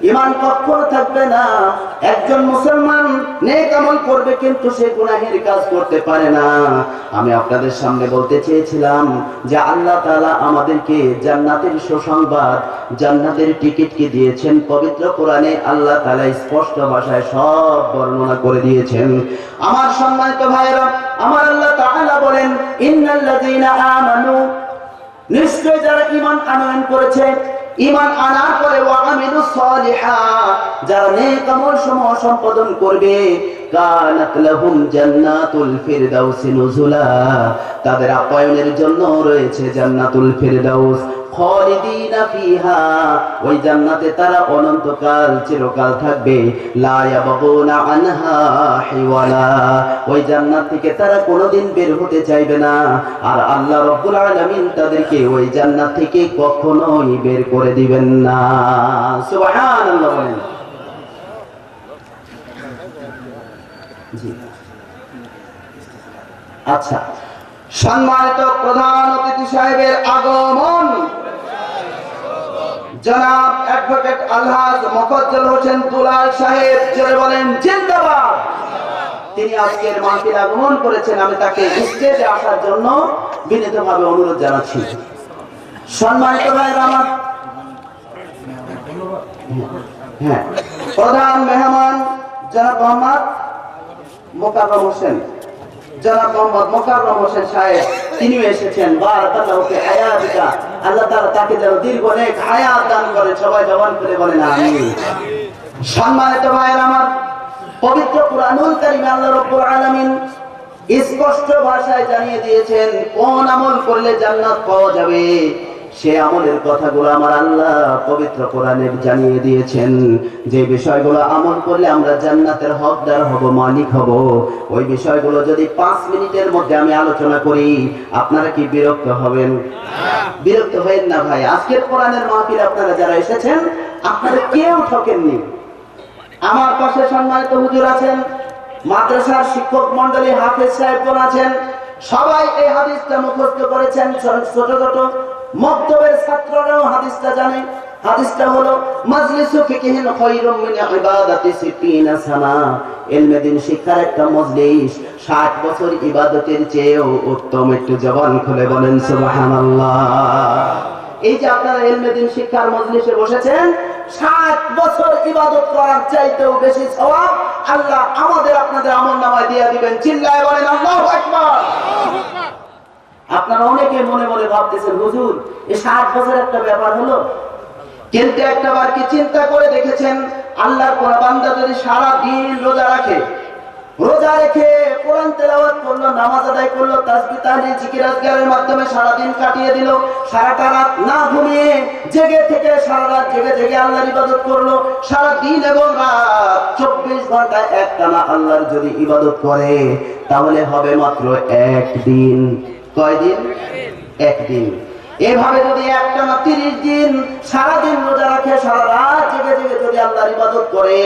ঈমান কখনো থাকবে না। একজন মুসলমান নেক আমল করবে কিন্তু সে গুনাহের কাজ করতে পারে না। আমি আপনাদের সামনে বলতে চেয়েছিলাম যে আল্লাহ তাআলা আমাদেরকে জান্নাতের সুসংবাদ, জান্নাতের টিকিট কি দিয়েছেন পবিত্র কোরআনে আল্লাহ তাআলা স্পষ্ট ভাষায় সব বর্ণনা করে দিয়েছেন। আমার সম্মানিত ভাইরা, আমার আল্লাহ তাআলা বলেন, ইন্নাল্লাযীনা আমানু, নিশ্চয় যারা ঈমান আনয়ন করেছে, ঈমান আনার পরে ওয়া আমিলুস সালিহাত, যারা নেক আমল সমূহ সম্পাদন করবে, কানাত লাহুম জান্নাতুল ফিরদাউস নুজুলা, তাদের আপ্যায়নের জন্য রয়েছে জান্নাতুল ফিরদাউস। খালিদিনা ফিহা, ওই জান্নাতে তারা অনন্তকাল চিরকাল থাকবে। লা ইয়াবগুনা আনহা হিওয়ালা, ওই জান্নাত থেকে তারা কোনোদিন বের হতে চাইবে না। আর আল্লাহ রাব্বুল আলামিন তাদেরকে ওই জান্নাত থেকে কখনোই বের করে দিবেন না। সুবহানাল্লাহ বলেন। জি আচ্ছা, সম্মানিত প্রধান অতিথি সাহেবের আগমন। জনাব অ্যাডভোকেট আলহাজ মোফাজ্জল হোসেন দুলাল সাহেব, জোরে বলেন জিন্দাবাদ। তিনি আজকের মাহফিলে আগমন করেছেন, আমি তাকে স্টেজে আসার জন্য বিনীতভাবে অনুরোধ জানাচ্ছি। সম্মানিত ভাইরা আমার, হ্যাঁ, প্রধান মেহমান জনাব মোহাম্মদ মোকাররম হোসেন, জনাব মোহাম্মদ মোকাররম হোসেন সাহেব, তিনিও এসেছেন। বারাকাল্লাহু ফি হায়াতিকা, আল্লাহ তাআলা তাকে যেন দীর্ঘ নেক হায়াত দান করে। সবাই জবান করে বলেন আমিন। সম্মানিত ভাইরা আমার, পবিত্র কুরআনুল কারীমে আল্লাহ রাব্বুল আলামিন স্পষ্ট ভাষায় জানিয়ে দিয়েছেন কোন আমল করলে জান্নাত পাওয়া যাবে। সে আমলের কথাগুলো আমার আল্লাহ পবিত্র কোরআনে জানিয়ে দিয়েছেন। যে বিষয়গুলো আমল করলে আমরা জান্নাতের হকদার হব, মালিক হব, ওই বিষয়গুলো যদি 5 মিনিটের মধ্যে আমি আলোচনা করি, আপনারা কি বিরক্ত হবেন? বিরক্ত হবেন না ভাই। আজকের কোরআনের মাহফিলে আপনারা যারা এসেছেন, আপনারা কেউ ঠকেননি। আমার পাশে সম্মানিত হুজুর আছেন, মাদ্রাসার শিক্ষক মণ্ডলী, হাফেজ সাহেবগণ আছেন, সবাই এই হাদিসটা মুখস্থ করেছেন। ছোট ছোট মক্তবের ছাত্ররাও হাদিসটা জানে। হাদিসটা হলো মাজলিসু ফিকহিন খায়রুম মিন ইবাদাতি 60 সানা, ইলমে দ্বীন শিক্ষার একটা মজলিস 60 বছর ইবাদতের চেয়েও উত্তম। একটু জবান খুলে বলেন সুবহানাল্লাহ। এই যে আপনারা ইলমে দ্বীন শিক্ষার মজলিসে বসেছেন, 60 বছর ইবাদত করার চাইতেও বেশি সওয়াব আল্লাহ আমাদের আপনাদের আমলনামায় দিয়ে দিবেন। চিল্লায় বলেন আল্লাহু আকবার। আপনারা অনেকে মনে মনে ভাবতেছেন, হুজুর এই 60 বছর একটা ব্যাপার হলো? কিন্তু একটাবার কি চিন্তা করে দেখেছেন, আল্লাহর কোন বান্দা যদি সারা দিন রোজা রাখে, রোজা রেখে কোরআন তেলাওয়াত করলো, নামাজ আদায় করলো, তাসবিহ তাহলিল জিকির আজকারের মাধ্যমে সারা দিন কাটিয়ে দিল, সারাটা রাত না ঘুমিয়ে জেগে থেকে সারা রাত জেগে জেগে আল্লাহর ইবাদত করলো, সারা দিন এবং রাত 24 ঘন্টা একটানা আল্লাহর যদি ইবাদত করে, তাহলে হবে মাত্র একদিন। কয়দিন? একদিন। এভাবে যদি একটানা 30 দিন সারা দিন রোজা রাখে, সারা রাত জেগে জেগে যদি আল্লাহর ইবাদত করে,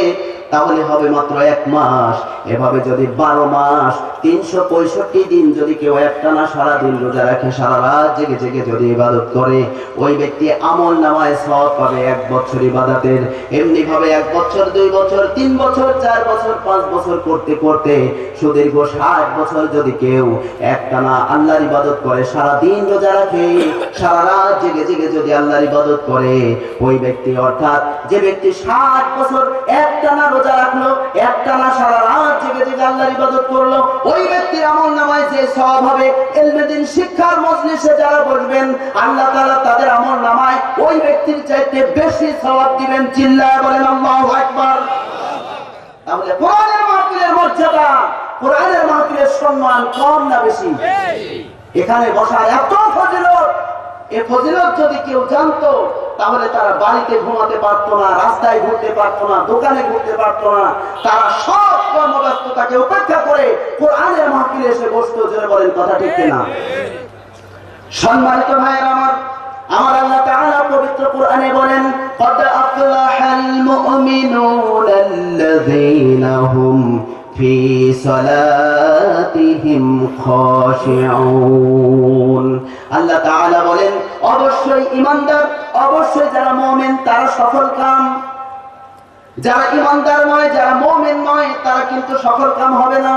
তাহলে হবে মাত্র 1 মাস। এভাবে যদি 12 মাস 365 দিন যদি কেউ একটানা সারা দিন রোজা রাখে, সারা রাত জেগে জেগে যদি ইবাদত করে, ওই ব্যক্তি আমলনামায় সওয়াব পাবে 1 বছর ইবাদতের। এমনি ভাবে 1 বছর, 2 বছর, 3 বছর, 4 বছর, 5 বছর করতে করতে সুদীর্ঘ 60 বছর যদি কেউ একটানা আল্লাহর ইবাদত করে, সারা দিন রোজা রাখে, সারা রাত জেগে জেগে যদি আল্লাহর ইবাদত করে, ওই ব্যক্তি অর্থাৎ যে ব্যক্তি 60 বছর একটানা রোজা রাখলো, একটানা সারা রাত জেগে জেগে আল্লাহর ইবাদত করলো, ওই ব্যক্তির আমলনামায় যে সওয়াব হবে, ইলমে দ্বীন শিক্ষার মজলিসে যারা বসবেন, আল্লাহ তাআলা তাদের আমলনামায় ওই ব্যক্তির চাইতে বেশি সওয়াব দিবেন। চিল্লায় বলেন আল্লাহু আকবার। তাহলে কোরআনের মাহফিলের মর্যাদা, কোরআনের মাহফিলের সম্মান কম না বেশি? এখানে বসার এত ফজিলত, এই ফজিলত যদি কেউ জানতো, তাহলে তারা বাড়িতে ঘুমাতে পারতো না, রাস্তায় ঘুরতে পারতো না, দোকানে ঘুরতে পারতো না। তারা সব কর্মব্যস্ততাকে উপেক্ষা করে কোরআনের মাহফিলে এসে বসতো। জোরে বলেন কথা ঠিক কিনা? সম্মানিত ভাইয়েরা আমার, আমার আল্লাহ তাআলা পবিত্র কোরআনে বলেন, قد أفلح المؤمنون الذين هم في صلاتهم خاشعون। আল্লাহ তাআলা বলেন, অবশ্যই ঈমানদার, অবশ্যই যারা মুমিন তারা সফল কাম। যারা ঈমানদার নয়, যারা মুমিন নয়, তারা কিন্তু সফল কাম হবে না।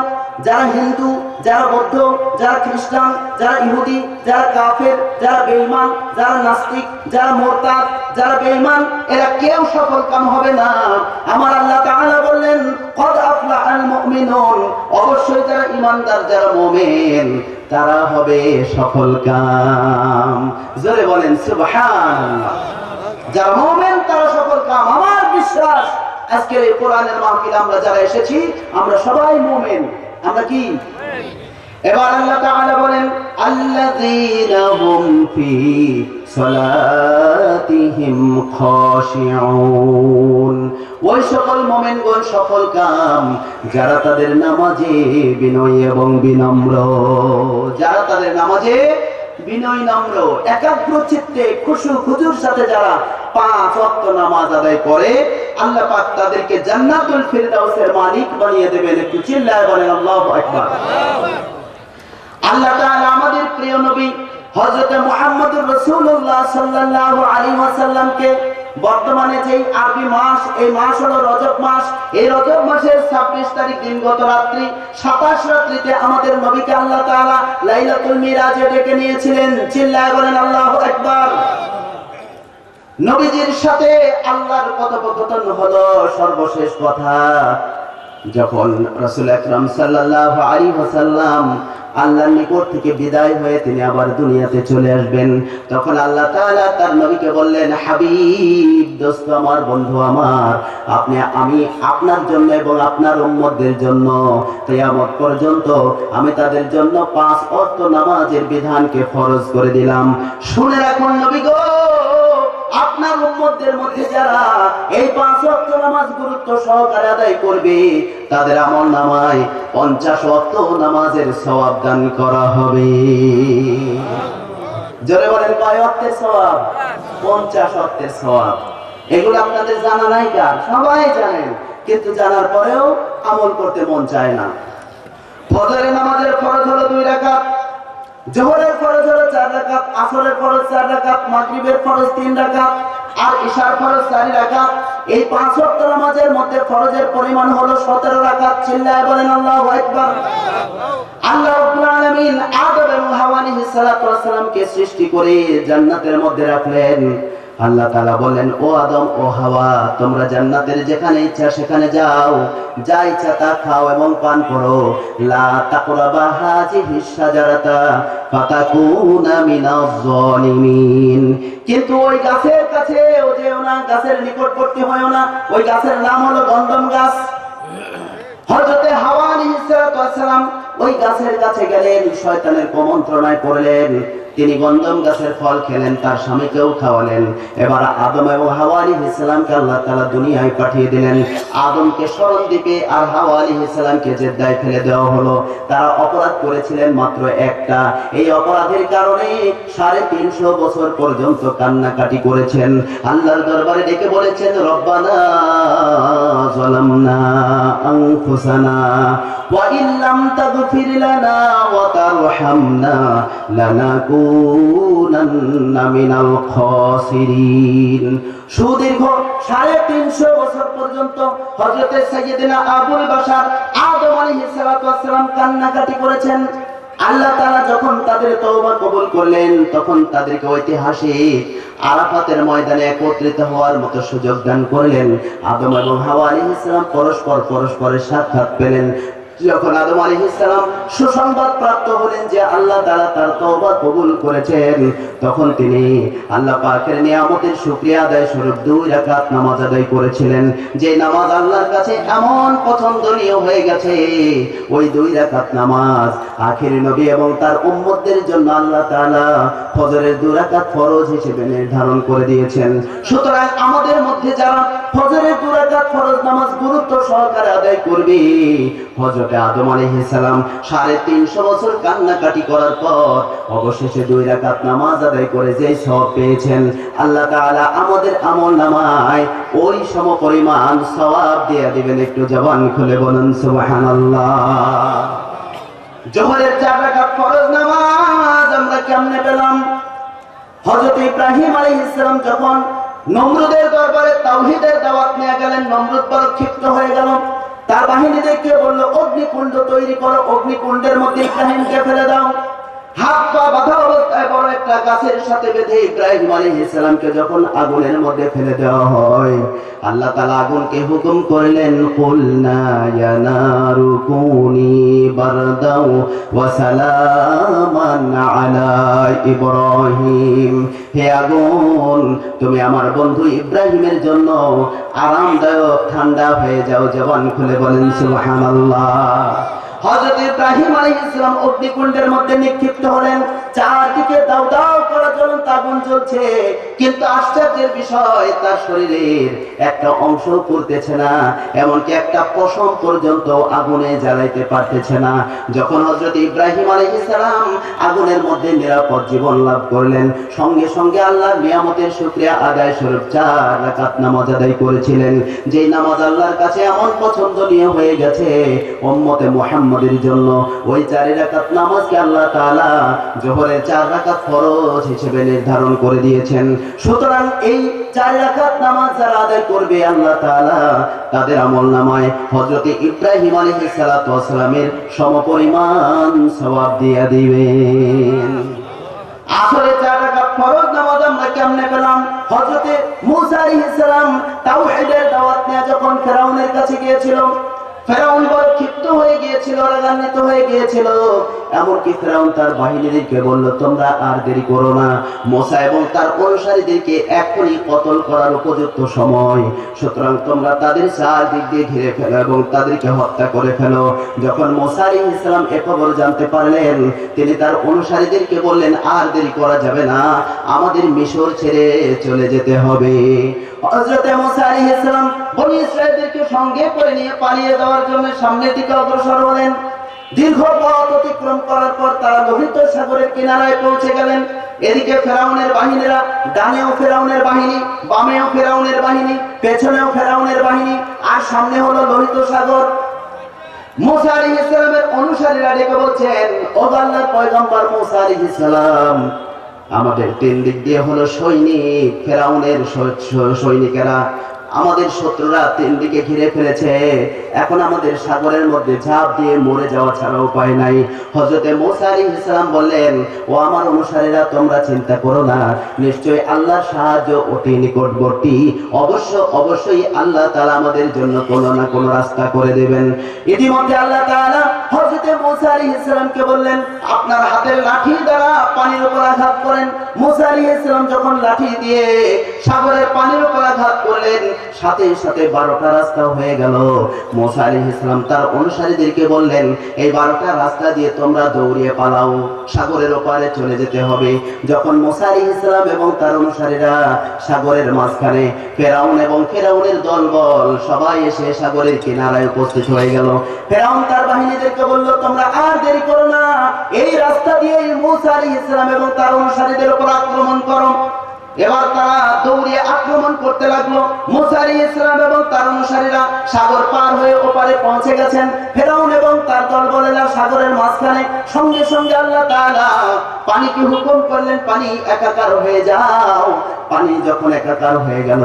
যারা হিন্দু, যারা বৌদ্ধ, যারা খ্রিস্টান, যারা ইহুদি, যারা কাফের, যারা বেঈমান, যারা নাস্তিক, যারা মুরতাদ, যারা বেঈমান, এরা কেউ সফল কাম হবে না। আমার আল্লাহ তাআলা বললেন, قد أفلح المؤمنون, অবশ্যই যারা ঈমানদার, যারা মুমিন, তারা হবে সফল কাম। জোরে বলেন সুবহানাল্লাহ। যারা মুমিন তারা সফল কাম। আমার বিশ্বাস আজকের এই কোরআনের মাহফিলে আমরা যারা এসেছি, আমরা সবাই মুমিন। আমরা কি? এবার আল্লাহ তাআলা বলেন আল্লাযীনা হুম ফি সালাতিহিম খাশিউন, ওই সকল মুমিনগণ সফল কাম যারা তাদের নামাজে বিনয়ী এবং বিনম্র, যারা তাদের নামাজে বিনয় নম্র একাগ্র চিত্তে খুশু খুজুর সাথে যারা 5 ওয়াক্ত নামাজ আদায় করে, আল্লাহ পাক তাদেরকে জান্নাতুল ফিরদাউসের মালিক বানিয়ে দেবেন। একটু চিল্লায় বলেন আল্লাহু আকবার। আল্লাহ তাআলা আমাদের প্রিয় নবী হযরত মুহাম্মদুর রাসূলুল্লাহ সাল্লাল্লাহু আলাইহি ওয়াসাল্লামকে বর্তমানে যেই আরবি মাস, এই মাস হলো রজব মাস, এই রজব মাসের 26 তারিখ দিন গত রাত্রি 27 রাত্রিতে আমাদের নবীকে আল্লাহ তাআলা লাইলাতুল মিরাজে ডেকে নিয়েছিলেন। চিল্লায় বলেন আল্লাহু আকবার। নবীজির সাথে আল্লাহর কথোপকথন হলো সর্বশেষ কথা। যখন রাসূল আকরাম সাল্লাল্লাহু আলাইহি ওয়াসাল্লাম আল্লাহর নিকট থেকে বিদায় হয়ে তিনি আবার দুনিয়াতে চলে আসবেন, তখন আল্লাহ তাআলা তার নবীকে বললেন, হাবিব, দোস্ত আমার, বন্ধু আমার, আমি আপনার জন্য এবং আপনার উম্মতদের জন্য কিয়ামত পর্যন্ত আমি তাদের জন্য 5 ওয়াক্ত নামাজের বিধানকে ফরজ করে দিলাম। শুনে রাখুন নবী গো, আপনার উম্মতদের মধ্যে যারা এই 5 ওয়াক্ত নামাজ গুরুত্ব সহকারে আদায় করবে, তাদের আমলনামায় 50 ওয়াক্ত নামাজের সওয়াব দান করা হবে। জোরে বলেন, কয় ওয়াক্তের সওয়াব? 50 ওয়াক্তের সওয়াব। এগুলো আপনাদের জানা নাই কার? সবাই জানেন, কিন্তু জানার পরেও আমল করতে মন চায় না। ফজরের নামাজের ফরজ হলো 2 রাকাত, জোহরের ফরজ হলো 4 রাকাত, আসরের ফরজ 4 রাকাত, মাগরিবের ফরজ 3 রাকাত, আর ইশার ফরজ 4 রাকাত। এই 5 ওয়াক্ত নামাজের মধ্যে ফরজের পরিমাণ হলো 17 রাকাত। চিল্লায় বলেন আল্লাহু আকবার। আল্লাহ রাব্বুল আলামিন আদম এবং হাওয়া আলাইহিস সালাতু ওয়াস সালামকে সৃষ্টি করে জান্নাতের মধ্যে রাখলেন। আল্লাহ তাআলা বলেন, ও আদম, ও হাওয়া, তোমরা জান্নাতের যেখানে ইচ্ছা সেখানে যাও, যা ইচ্ছা তা খাও এবং পান করো। লা তাকরাবা হাযিহিস শাজারাতা ফাতাকুনা মিনাজ জালিমিন। কিন্তু ওই গাছের কাছে ও যেও না, গাছের নিকটবর্তী হয়ও না। ওই গাছের নাম হলো গন্ধম গাছ। হযরত হাওয়া আলাইহিস সালাম ওই গাছের কাছে গেলেন, শয়তানের কুমন্ত্রণায় পড়লেন। তিনি গন্ধম গাছের ফল খেলেন, তার স্বামীকেও খাওয়ালেন। এবার আদম এবং হাওয়া আলাইহিস সালামকে আল্লাহ তাআলা দুনিয়ায় পাঠিয়ে দিলেন। আদমকে সরল দ্বীপে আর হাওয়া আলাইহিস সালামকে জেদ্দায় ফেলে দেওয়া হলো। তারা অপরাধ করেছিলেন মাত্র একটা। এই অপরাধের কারণে 350 বছর পর্যন্ত কান্নাকাটি করেছেন। আল্লাহর দরবারে ডেকে বলেছেন, রব্বানা যালামনা আনফুসানা ওয়া ইল্লাম তাগফির লানা ওয়া তারহামনা লানাকুনান্না মিনাল খাসিরিন। সুদীর্ঘ 350 বছর পর্যন্ত হযরত সাইয়্যিদিনা আবুল বাশার আদম আলাইহিস সালাতু ওয়াস সালাম কান্নাকাটি করেছেন। আল্লাহ তাআলা যখন তাদের তওবা কবুল করলেন, তখন তাদেরকে ঐতিহাসিক আরাফাতের ময়দানে একত্রিত হওয়ার মতো সুযোগ দান করলেন। আদম এবং হাওয়া আলাইহিস সালাম পরস্পরের সাক্ষাৎ পেলেন। যখন আদম আলাইহিস সালাম সুসংবাদ প্রাপ্ত হলেন যে আল্লাহ তাআলা তার তওবা কবুল করেছেন, তখন তিনি আল্লাহ পাকের নিয়ামতের শুকরিয়া আদায় স্বরূপ 2 রাকাত নামাজ আদায় করেছিলেন। যে নামাজ আল্লাহর কাছে এমন পছন্দনীয় হয়ে গেছে, ওই 2 রাকাত নামাজ আখিরি নবী এবং তার উম্মতদের জন্য আল্লাহ তাআলা ফজরের 2 রাকাত ফরজ হিসেবে নির্ধারণ করে দিয়েছেন। সুতরাং আমাদের মধ্যে যারা ফজরের 2 রাকাত ফরজ নামাজ গুরুত্ব সহকারে আদায় করবে, হযরত আদম আলাইহিস সালাম 350 বছর কান্নাকাটি করার পর অবশেষে 2 রাকাত নামাজ আদায় করে যে সওয়াব পেয়েছেন, আল্লাহ তাআলা আমাদের আমলনামায় ওই সমপরিমাণ সওয়াব দিয়ে দিবেন। একটু জবান খুলে বলুন সুবহানাল্লাহ। জোহরের 4 রাকাত ফরজ নামাজ আমরা কেমনে পেলাম? হযরত ইব্রাহিম আলাইহিস সালাম যখন নমরুদের দরবারে তাওহীদের দাওয়াত নিয়ে গেলেন, নমরুদ বড় ক্ষিপ্ত হয়ে গেল। তার বাহিনীদেরকে বলল, অগ্নিকুণ্ড তৈরি করো, অগ্নিকুণ্ডের মধ্যে ইব্রাহিমকে ফেলে দাও। হাত পা বাঁধা অবস্থায় বড় একটা গাছের সাথে বেঁধে ইব্রাহিম আলাইহিস সালামকে যখন আগুনের মধ্যে ফেলে দেওয়া হয়, আল্লাহ তাআলা আগুনকে হুকুম করলেন, কুলনা ইয়া নারু কুনি বারদাও ওয়া সালামান আলা ইব্রাহিম। হে আগুন, তুমি আমার বন্ধু ইব্রাহিমের জন্য আরামদায়ক ঠান্ডা হয়ে যাও। জবান খুলে বলেন সুবহানাল্লাহ। হযরত ইব্রাহিম আলাইহিস সালাম অগ্নিকুণ্ডের মধ্যে নিক্ষিপ্ত হলেন। চারদিকে দাউ দাউ করে জ্বলন্ত আগুন জ্বলছে, কিন্তু আশ্চর্যের বিষয় তার শরীরের একটা অংশ পুড়তেছে না, এমনকি একটা পশম পর্যন্ত আগুনে জ্বালাইতে পারতেছে না। যখন হযরত ইব্রাহিম আলাইহিস সালাম আগুনের মধ্যে নিরাপদ জীবন লাভ করলেন, সঙ্গে সঙ্গে আল্লাহর নিয়ামতের শুকরিয়া আদায় স্বরূপ 4 রাকাত নামাজ আদায় করেছিলেন। যেই নামাজ আল্লাহর কাছে এমন পছন্দনীয় হয়ে গেছে উম্মতে মুহাম্মাদের জন্য, ওই 4 রাকাত নামাজকে আল্লাহ তাআলা যোহরের 4 রাকাত ফরজ হিসেবে নির্ধারণ করে দিয়েছেন। সুতরাং এই 4 রাকাত নামাজ যারা আদায় করবে, আল্লাহ তাআলা তাদের আমলনামায় হযরত ইব্রাহিম আলাইহিস সালাতু ওয়াস সালামের সমপরিমাণ সওয়াব দিয়ে দিবেন। আসলে 4 রাকাত ফরজ নামাজ আমরা কেমনে পেলাম? হযরত মূসা আলাইহিস সালাম তাওহীদের দাওয়াত নিয়ে যখন ফেরাউনের কাছে গিয়েছিল, ফেরাউন বড় ক্ষিপ্ত হয়ে গিয়েছিল, রাগান্বিত হয়ে গিয়েছিল। এমনকি ফেরাউন তার বাহিনীদেরকে বলল, তোমরা আর দেরি করো না, মূসা এবং তার অনুসারীদেরকে এখনই কতল করার উপযুক্ত সময়। সুতরাং তোমরা তাদের চারদিক দিয়ে ঘিরে ফেলো এবং তাদেরকে হত্যা করে ফেলো। যখন মূসা আলাইহিস সালাম এ খবর জানতে পারলেন, তিনি তার অনুসারীদেরকে বললেন, আর দেরি করা যাবে না, আমাদের মিশর ছেড়ে চলে যেতে হবে। হযরত মূসা আলাইহিস সালাম বনি ইসরাঈলদেরকে সঙ্গে করে নিয়ে পালিয়ে যাওয়ার জন্য সামনের দিকে অগ্রসর হলেন। দীর্ঘ পথ অতিক্রম করার পর তারা লোহিত সাগরের কিনারায় পৌঁছে গেলেন। এদিকে ফেরাউনের বাহিনীরা, ডানেও ফেরাউনের বাহিনী, বামেও ফেরাউনের বাহিনী, পেছনেও ফেরাউনের বাহিনী, আর সামনে হলো লোহিত সাগর। মূসা আলাইহিস সালামের অনুসারীরা ডেকে বলছেন, ও আল্লাহর পয়গম্বর মূসা আলাইহিস সালাম, আমাদের 3 দিক দিয়ে হলো সৈনিক, ফেরাউনের সৈনিকেরা, আমাদের শত্রুরা 3 দিকে ঘিরে ফেলেছে। এখন আমাদের সাগরের মধ্যে ঝাঁপ দিয়ে মরে যাওয়া ছাড়া উপায় নাই। হযরত মূসা আলাইহিস সালাম বললেন, ও আমার অনুসারীরা, তোমরা চিন্তা করো না, নিশ্চয়ই আল্লাহর সাহায্য অতি নিকটবর্তী। অবশ্যই আল্লাহ তাআলা আমাদের জন্য কোনো না কোনো রাস্তা করে দেবেন। ইতিমধ্যে আল্লাহ তাআলা হযরত মূসা আলাইহিস সালামকে বললেন, আপনার হাতের লাঠি দ্বারা পানির উপর আঘাত করেন। মূসা আলাইহিস সালাম যখন লাঠি দিয়ে সাগরের পানির উপর আঘাত করলেন, সাথে সাথে 12টা রাস্তা হয়ে গেল। মূসা আলাইহিস সালাম তার অনুসারীদেরকে বললেন, এই 12টা রাস্তা দিয়ে তোমরা দৌড়িয়ে পালাও, সাগরের ওপারে চলে যেতে হবে। যখন মূসা আলাইহিস সালাম এবং তার অনুসারীরা সাগরের মাঝখানে, ফেরাউন এবং ফেরাউনের দলবল সবাই এসে সাগরের কিনারায় উপস্থিত হয়ে গেল। ফেরাউন তার বাহিনীদেরকে বলল, তোমরা আর দেরি করো না, এই রাস্তা দিয়ে মূসা আলাইহিস সালাম এবং তার অনুসারীদের উপর আক্রমণ করো। এবার তারা দৌড়িয়ে আক্রমণ করতে লাগলো। মূসা আলাইহিস সালাম এবং তার অনুসারীরা সাগর পার হয়ে ওপারে পৌঁছে গেছেন। ফেরাউন এবং তার দলবলেরা সাগরের মাঝখানে। সঙ্গে সঙ্গে আল্লাহ তাআলা পানিকে হুকুম করলেন, পানি একাকার হয়ে যাও। পানি যখন একাকার হয়ে গেল,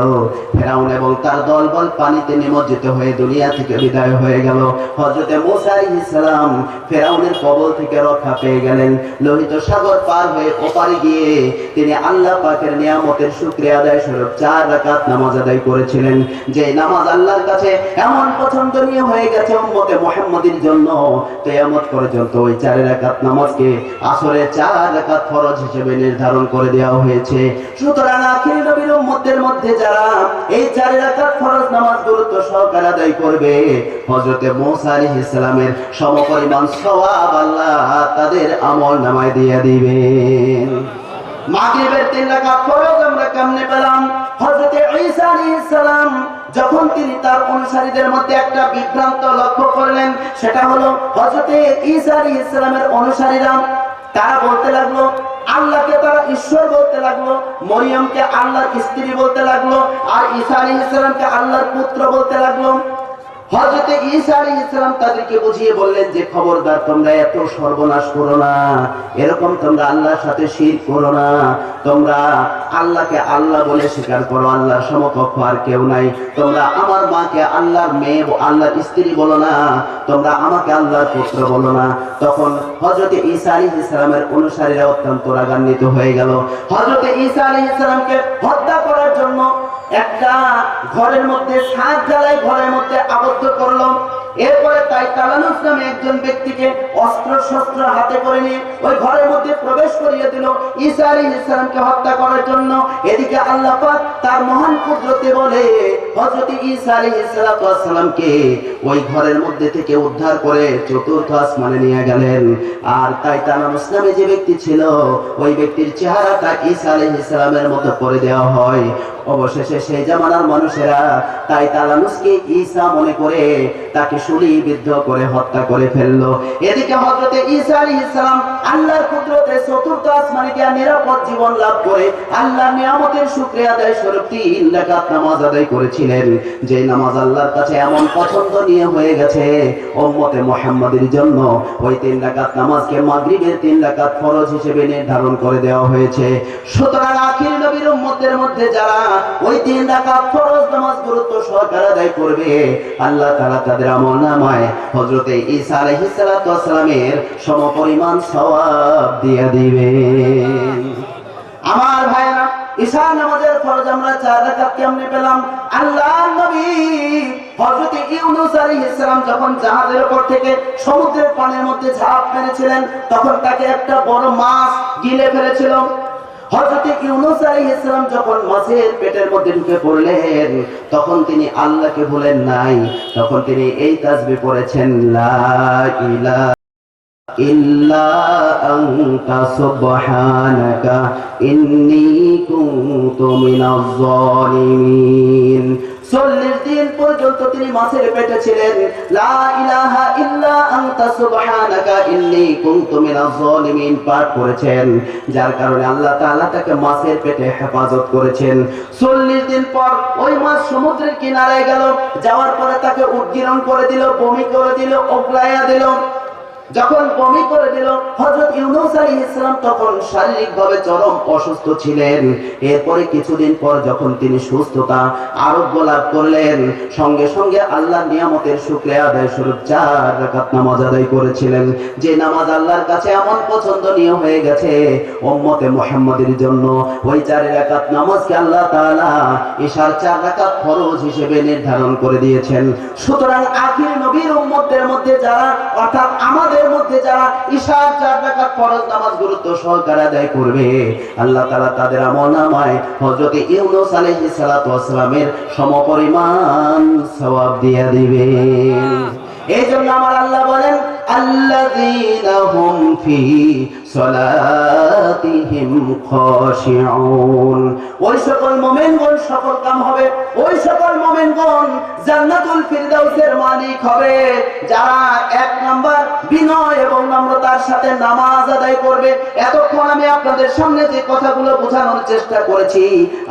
ফেরাউন এবং তার দলবল পানিতে নিমজ্জিত হয়ে দুনিয়া থেকে বিদায় হয়ে গেল। হযরত মূসা আলাইহিস সালাম ফেরাউনের কবল থেকে রক্ষা পেয়ে গেলেন। লোহিত সাগর পার হয়ে ওপারে গিয়ে তিনি আল্লাহ পাকের নিয়ামতের শুকরিয়া আদায় স্বরূপ 4 রাকাত নামাজ আদায় করেছিলেন। যে নামাজ আল্লাহর কাছে এমন পছন্দনীয় হয়ে গেছে উম্মতে মুহাম্মাদের জন্য, কিয়ামত পর্যন্ত ওই 4 রাকাত নামাজকে আসরে 4 রাকাত ফরজ হিসেবে নির্ধারণ করে দেওয়া হয়েছে। সুতরাং আখির নবীর উম্মতের মধ্যে যারা এই 4 রাকাত ফরজ নামাজ গুরুত্ব সহকারে আদায় করবে, হযরত মূসা আলাইহিস সালামের সমপরিমাণ সওয়াব আল্লাহ তাদের আমলনামায় দিয়ে দিবেন। মাগরিবের 3 রাকাত ফরজ আমরা কেমনে পেলাম? হযরত ঈসা আলাইহিস সালাম যখন তিনি তার অনুসারীদের মধ্যে একটা বিভ্রান্ত লক্ষ্য করলেন, সেটা হলো হযরত ঈসা আলাইহিস সালামের অনুসারীরা তারা বলতে লাগলো, আল্লাহকে তারা ঈশ্বর বলতে লাগলো, মরিয়মকে আল্লাহর স্ত্রী বলতে লাগলো, আর ঈসা আলাইহিস সালামকে আল্লাহর পুত্র বলতে লাগলো। হযরত ঈসা আলাইহিস সালাম তাদেরকে বুঝিয়ে বললেন যে, খবরদার, তোমরা এত সর্বনাশ করো না, এরকম তোমরা আল্লাহর সাথে শিরক করো না। তোমরা আল্লাহকে আল্লাহ বলে স্বীকার করো, আল্লাহর সমকক্ষ আর কেউ নাই। তোমরা আমার মাকে আল্লাহর মেয়ে, আল্লাহর স্ত্রী বলো না, তোমরা আমাকে আল্লাহর পুত্র বলো না। তখন হযরত ঈসা আলাইহিস সালামের অনুসারীরা অত্যন্ত রাগান্বিত হয়ে গেল। হযরত ঈসা আলাইহিস সালামকে হত্যা করার জন্য একটা ঘরের মধ্যে 7 জ্বালায় ঘরের মধ্যে আবদ্ধ করলো। এরপরে তাই তালানুস নামে একজন ব্যক্তিকে অস্ত্র শস্ত্র হাতে করে নিয়ে ওই ঘরের মধ্যে প্রবেশ করিয়ে দিল ঈসা আলাইহিস সালামকে হত্যা করার জন্য। এদিকে আল্লাহ পাক তার মহান কুদরতে বলে হযরত ঈসা আলাইহিস সালামকে ওই ঘরের মধ্যে থেকে উদ্ধার করে চতুর্থ আসমানে নিয়ে গেলেন। আর তাই তালানুস নামে যে ব্যক্তি ছিল ওই ব্যক্তির চেহারাটা ঈসা আলাইহিস সালামের মতো করে দেওয়া হয়। অবশেষে সেই জামানার মানুষেরা তাই তালানুসকে ঈসা মনে করে তাকে শূলীবিদ্ধ করে হত্যা করে ফেললো। এদিকে হযরত ঈসা আলাইহিস সালাম আল্লাহর কুদরতে চতুর্থ আসমানে গিয়ে নিরাপদ জীবন লাভ করে আল্লাহর নিয়ামতের শুকরিয়া আদায় স্বরূপ 3 রাকাত নামাজ আদায় করেছিলেন, যে নামাজ আল্লাহর কাছে এমন পছন্দনীয় হয়ে গেছে উম্মতে মুহাম্মাদের জন্য ওই 3 রাকাত নামাজকে মাগরিবের 3 রাকাত ফরজ হিসেবে নির্ধারণ করে দেওয়া হয়েছে। সুতরাং আখির নবীর উম্মতের মধ্যে যারা ওই 3 রাকাত ফরজ নামাজ গুরুত্ব সহকারে আদায় করবে আল্লাহ তাআলা তাদের আমলনামায় হযরত ঈসা আলাইহিস সালামের সমপরিমাণ সওয়াব দিয়ে দিবেন। আমার ভাইরা, ঈশা নামাজের ফরজ আমরা 4 রাকাত কেমনে পেলাম? আল্লাহর নবী হযরত ইউনূস আলাইহিস সালাম যখন জাহাজের উপর থেকে সমুদ্রের পানির মধ্যে ঝাঁপ মেরেছিলেন তখন তাকে একটা বড় মাছ গিলে ফেলেছিল। হযরত ইউনূস আলাইহিস সালাম যখন মাছের পেটের মধ্যে ঢুকে পড়লেন তখন তিনি আল্লাহকে ভুলেন নাই, তখন তিনি এই তাসবিহ পড়েছেন, লা ইলাহা ইল্লা আনতা সুবহানাকা ইন্নী কুনতু মিনাজ জালিমিন। 40 দিন পর্যন্ত তিনি মাছের পেটে ছিলেন। লা ইলাহা ইল্লা আনতা সুবহানাকা ইন্নী কুনতু মিনাজ জালিমিন পাঠ করেছেন, যার কারণে আল্লাহ তাআলা তাকে মাছের পেটে হেফাজত করেছেন। 40 দিন পর ওই মাছ সমুদ্রের কিনারায় গেল, যাওয়ার পরে তাকে উদ্গীরণ করে দিল, বমি করে দিল, ওগলাইয়া দিল। যখন বমি করে দিল হযরত ইউনূস আলাইহিস সালাম তখন শারীরিকভাবে চরম অসুস্থ ছিলেন। এরপরে কিছুদিন পর যখন তিনি সুস্থতা আরোগ্য লাভ করলেন সঙ্গে সঙ্গে আল্লাহর নিয়ামতের শুকরিয়া আদায় স্বরূপ 4 রাকাত নামাজ আদায় করেছিলেন, যে নামাজ আল্লাহর কাছে এমন পছন্দনীয় হয়ে গেছে উম্মতে মুহাম্মাদের জন্য। ওই 4 রাকাত নামাজকে আল্লাহ তাআলা ঈশার 4 রাকাত ফরজ হিসেবে নির্ধারণ করে দিয়েছেন। সুতরাং আখির নবীর উম্মতদের মধ্যে যারা অর্থাৎ আমাদের মধ্যে যারা ঈশার 4 রাকাত ফরজ নামাজ গুরুত্ব সহকারে আদায় করবে আল্লাহ তাআলা তাদের আমলনামায় হযরত ইউনূস আলাইহিস সালামের সমপরিমাণ সওয়াব দিয়ে দিবেন। এইজন্য আমার আল্লাহ বলেন, আল্লাযীনা হুম ফি সালাতিহিম খাশিউন। ওই সকল মুমিনগণ সফল কাম হবে, ওই সকল মুমিনগণ জান্নাতুল ফিরদাউসের মালিক হবে যারা 1 নাম্বার বিনয় এবং নম্রতার সাথে নামাজ আদায় করবে। এতক্ষণ আমি আপনাদের সামনে যে কথাগুলো বোঝানোর চেষ্টা করেছি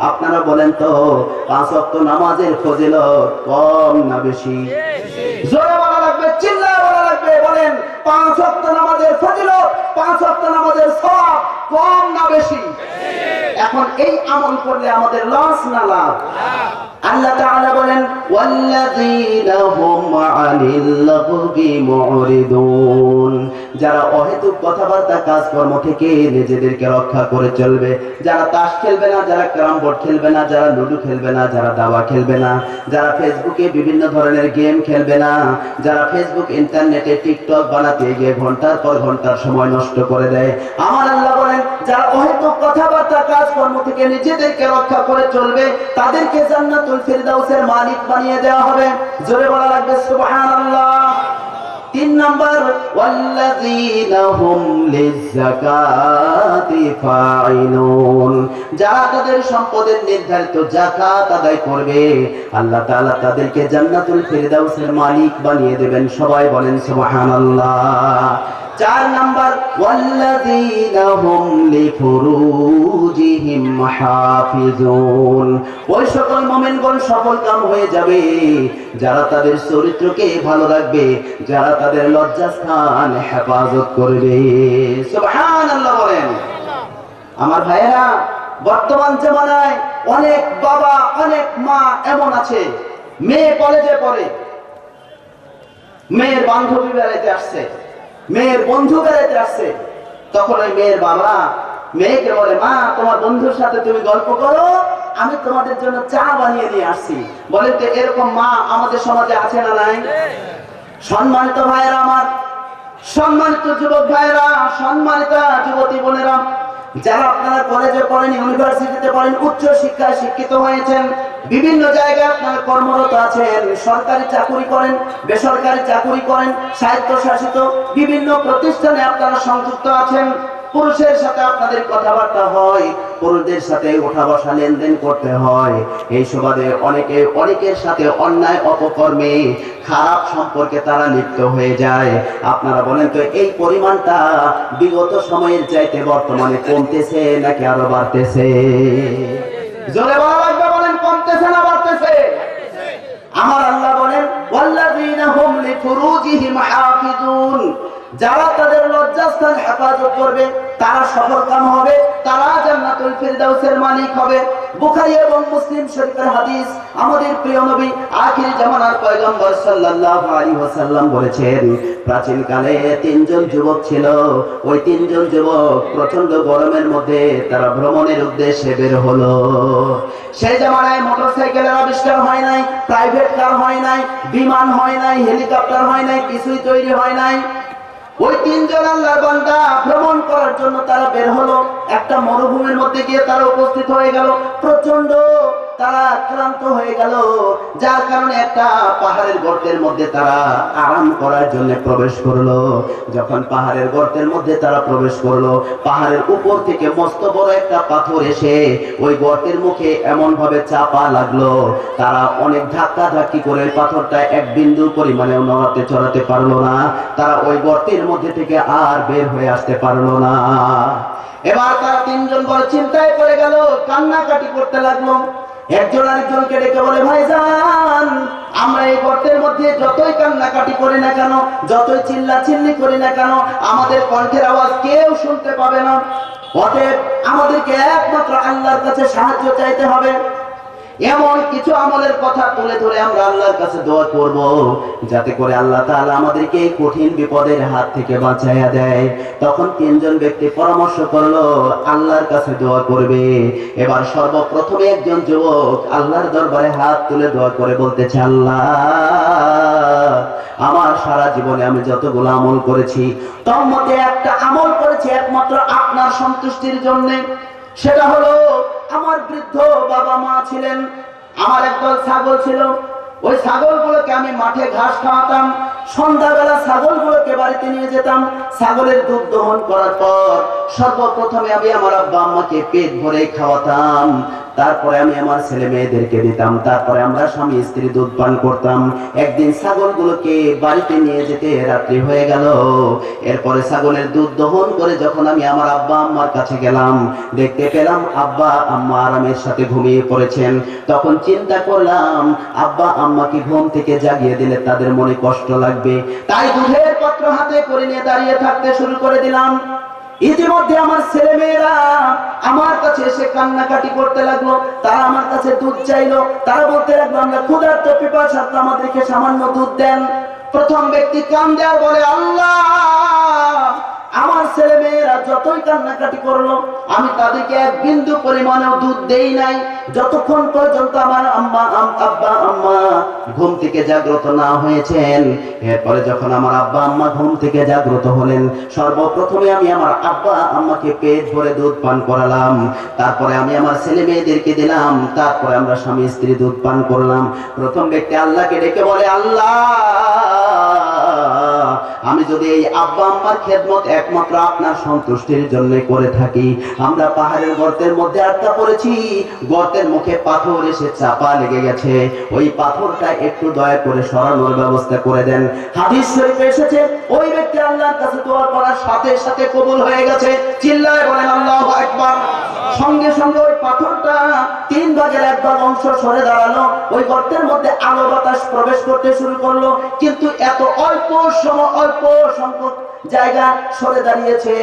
আপনারা বলেন তো 5 ওয়াক্ত নামাজের ফজিলত কম না বেশি? জোরে বলা লাগবে, চিল্লায় বলা লাগবে। বলেন 5 ওয়াক্ত নামাজের ফজিলত, 5 ওয়াক্ত নামাজের সওয়াব কম না বেশি? এখন এই আমল করলে আমাদের লস না লাভ? আল্লাহ তাআলা বলেন, ওয়াল্লাযীনা হুম আনিল লাগবি মুরিদুন। যারা অহেতুক কথাবার্তা কাজকর্ম থেকে নিজেদেরকে রক্ষা করে চলবে, যারা তাস খেলবে না, যারা ক্যারাম বোর্ড খেলবে না, যারা লুডো খেলবে না, যারা দাবা খেলবে না, যারা ফেসবুকে বিভিন্ন ধরনের গেম খেলবে না, যারা ফেসবুক ইন্টারনেটে টিকটক বানাতে গিয়ে ঘন্টার পর ঘন্টার সময় নষ্ট করে দেয়, আমার আল্লাহ বলেন যারা অহেতুক কথাবার্তা কাজকর্ম থেকে নিজেদেরকে রক্ষা করে চলবে তাদেরকে জান্নাতুল ফিরদাউসের মালিক বানিয়ে দেওয়া হবে। জোরে বলা লাগবে সুবহানাল্লাহ। 3 নাম্বার, ওয়াল্লাযীনা হুম লিয-যাকাতি ফাইলুন। যারা তাদের সম্পদের নির্ধারিত যাকাত আদায় করবে আল্লাহ তাআলা তাদেরকে জান্নাতুল ফিরদাউসের মালিক বানিয়ে দেবেন। সবাই বলেন সুবহানাল্লাহ। 4 নাম্বার, ওয়াল্লাযীনা হুম লিফুরুজিহিম হাফিজুন। ওই সকল মুমিনগণ সফল কাম হয়ে যাবে যারা তাদের চরিত্রকে ভালো রাখবে, যারা তাদের লজ্জাস্থান হেফাজত করবে। সুবহানাল্লাহ বলেন। আমার ভাইয়েরা, বর্তমান জামানায় অনেক বাবা অনেক মা এমন আছে, মেয়ে কলেজে পড়ে, মেয়ের বান্ধবী বেড়াইতে আসছে, মেয়ের বন্ধু বেড়াইতে আসছে, তখন ওই মেয়ের বাবা মেয়েকে বলে, মা তোমার বন্ধুর সাথে তুমি গল্প করো, আমি তোমাদের জন্য চা বানিয়ে নিয়ে আসছি। বলেন তো এরকম মা আমাদের সমাজে আছে না নাই? সম্মানিত ভাইয়েরা আমার, সম্মানিত যুবক ভাইয়েরা, সম্মানিত যুবতী বোনেরা, যারা আপনারা কলেজে পড়েন, ইউনিভার্সিটিতে পড়েন, উচ্চ শিক্ষায় শিক্ষিত হয়েছেন, বিভিন্ন জায়গায় আপনারা কর্মরত আছেন, সরকারি চাকরি করেন, বেসরকারি চাকরি করেন, স্বায়ত্তশাসিত বিভিন্ন প্রতিষ্ঠানে আপনারা সংযুক্ত আছেন, পুরুষের সাথে আপনাদের কথাবার্তা হয়, পুরুষদের সাথে ওঠা বসা লেনদেন করতে হয়, এই সুবাদে অনেকের সাথে অন্যায় অপকর্মে খারাপ সম্পর্কে তারা লিপ্ত হয়ে যায়। আপনারা বলেন তো এই পরিমাণটা বিগত সময়ের চাইতে বর্তমানে কমতেছে নাকি আরো বাড়তেছে? জোরে বলা লাগবে, বলেন কমতেছে না বাড়তেছে? আমার আল্লাহ বলেন ওয়াল্লাযীনা হুম লিফুরুজিহিম হাফিজুন, যারা তাদের লজ্জাস্থান হেফাজত করবে তারা সফলকাম হবে, তারা জান্নাতুল ফিরদাউসের মালিক হবে। বুখারী এবং মুসলিম শরীফের হাদিস, আমাদের প্রিয় নবী আখির জামানার পয়গম্বর সাল্লাল্লাহু আলাইহি ওয়াসাল্লাম বলেছেন, প্রাচীন কালে তিনজন যুবক ছিল। ওই তিনজন যুবক প্রচন্ড গরমের মধ্যে তারা ভ্রমণের উদ্দেশ্যে বের হলো। সেই জামানায় মোটরসাইকেলের আবিষ্কার হয় নাই, প্রাইভেট কার হয় নাই, বিমান হয় নাই, হেলিকপ্টার হয় নাই, কিছুই তৈরি হয় নাই। ওই তিনজন আল্লাহর বান্দা ভ্রমণ করার জন্য তারা বের হলো। একটা মরুভূমির মধ্যে গিয়ে তারা উপস্থিত হয়ে গেল। প্রচন্ড তারা ক্লান্ত হয়ে গেল, যার কারণে একটা পাহাড়ের গর্তের মধ্যে তারা আরাম করার জন্য প্রবেশ করলো। যখন পাহাড়ের গর্তের মধ্যে তারা প্রবেশ করলো, পাহাড়ের উপর থেকে মস্ত বড় একটা পাথর এসে ওই গর্তের মুখে এমন ভাবে চাপা লাগলো, তারা অনেক ধাক্কা ধাক্কি করে পাথরটা এক বিন্দু পরিমাণে নড়াতে চড়াতে পারলো না। তারা ওই গর্তের মধ্যে থেকে আর বের হয়ে আসতে পারলো না। এবার তারা তিনজন বড় চিন্তায় পড়ে গেল, কান্নাকাটি করতে লাগলো। একজন আরেকজনকে ডেকে বলে, ভাইজান, আমরা এই গর্তের মধ্যে যতই কান্নাকাটি করি না কেন, যতই চিল্লাচিল্লি করি না কেন, আমাদের কণ্ঠের আওয়াজ কেউ শুনতে পাবে না। অতএব আমাদেরকে একমাত্র আল্লাহর কাছে সাহায্য চাইতে হবে। এমন কিছু আমলের কথা তুলে ধরে আমরা আল্লাহর কাছে দোয়া করব, যাতে করে আল্লাহ তাআলা আমাদেরকে এই কঠিন বিপদের হাত থেকে বাঁচাইয়া দেয়। তখন তিনজন ব্যক্তি পরামর্শ করলো আল্লাহর কাছে দোয়া করবে। এবার সর্বপ্রথমে একজন যুবক আল্লাহর দরবারে হাত তুলে দোয়া করে বলতেছে, আল্লাহ, আমার সারা জীবনে আমি যতগুলো আমল করেছি তার মধ্যে একটা আমল করেছি একমাত্র আপনার সন্তুষ্টির জন্য। সেটা হলো, আমার বৃদ্ধ বাবা মা ছিলেন, আমার একদল ছাগল ছিল। ওই ছাগলগুলোকে আমি মাঠে ঘাস খাওয়াতাম, সন্ধ্যাবেলা ছাগলগুলোকে বাড়িতে নিয়ে যেতাম। ছাগলের দুধ দহন করার পর সর্বপ্রথমে আমি আমার আব্বা আম্মাকে পেট ভরে খাওয়াতাম, তারপরে আমি আমার ছেলে মেয়েদেরকে দিতাম, তারপরে আমরা স্বামী স্ত্রী দুধ পান করতাম। একদিন ছাগলগুলোকে বাড়িতে নিয়ে যেতে রাত্রি হয়ে গেল। এরপরে ছাগলের দুধ দহন করে যখন আমি আমার আব্বা আম্মার কাছে গেলাম, দেখতে পেলাম আব্বা আম্মা আরামের সাথে ঘুমিয়ে পড়েছেন। তখন চিন্তা করলাম, আব্বা আম্মাকে ঘুম থেকে জাগিয়ে দিলে তাদের মনে কষ্ট লাগবে, তাই দুধের পাত্র হাতে করে নিয়ে দাঁড়িয়ে থাকতে শুরু করে দিলাম। ইতিমধ্যে আমার ছেলে মেয়েরা আমার কাছে এসে কান্নাকাটি করতে লাগলো, তারা আমার কাছে দুধ চাইলো। তারা বলতে লাগলো, আমরা ক্ষুধার্ত পিপাসার্থ, আমাদেরকে সামান্য দুধ দেন। প্রথম ব্যক্তি কান্দে আর বলে, আল্লাহ, আমার ছেলে মেয়েরা যতই কান্নাকাটি করলো আমি তাদেরকে এক বিন্দু পরিমাণেও দুধ দেই নাই, যতক্ষণ পর্যন্ত আমার আব্বা আম্মা ঘুম থেকে জাগ্রত না হয়েছেন। এরপরে যখন আমার আব্বা আম্মা ঘুম থেকে জাগ্রত হলেন, সর্বপ্রথমে আমি আমার আব্বা আম্মাকে পেট ভরে দুধ পান করালাম, তারপরে আমি আমার ছেলে মেয়েদেরকে দিলাম, তারপরে আমরা স্বামী স্ত্রী দুধ পান করলাম। প্রথম ব্যক্তি আল্লাহকে ডেকে বলে, আল্লাহ, আমি যদি এই আব্বা আম্মার খেদমত একমাত্র আপনার সন্তুষ্টির জন্য করে থাকি, আমরা পাহাড়ের গর্তের মধ্যে আটকা পড়েছি, গর্তের মুখে পাথর এসে চাপা লেগে গেছে, ওই পাথরটা একটু দয়া করে সরানোর ব্যবস্থা করে দেন। হাদিস শরীফে এসেছে, ওই ব্যক্তি আল্লাহর কাছে দোয়া করার সাথে সাথে কবুল হয়ে গেছে। চিল্লায় বলেন আল্লাহু আকবার। সঙ্গে সঙ্গে ওই পাথরটা 3 ভাগের 1 ভাগ অংশ সরে দাঁড়ালো, ওই গর্তের মধ্যে আলো বাতাস প্রবেশ করতে শুরু করলো। কিন্তু এত অল্প সময়, অল্প সংখ্যক জায়গা সরে দাঁড়িয়েছে,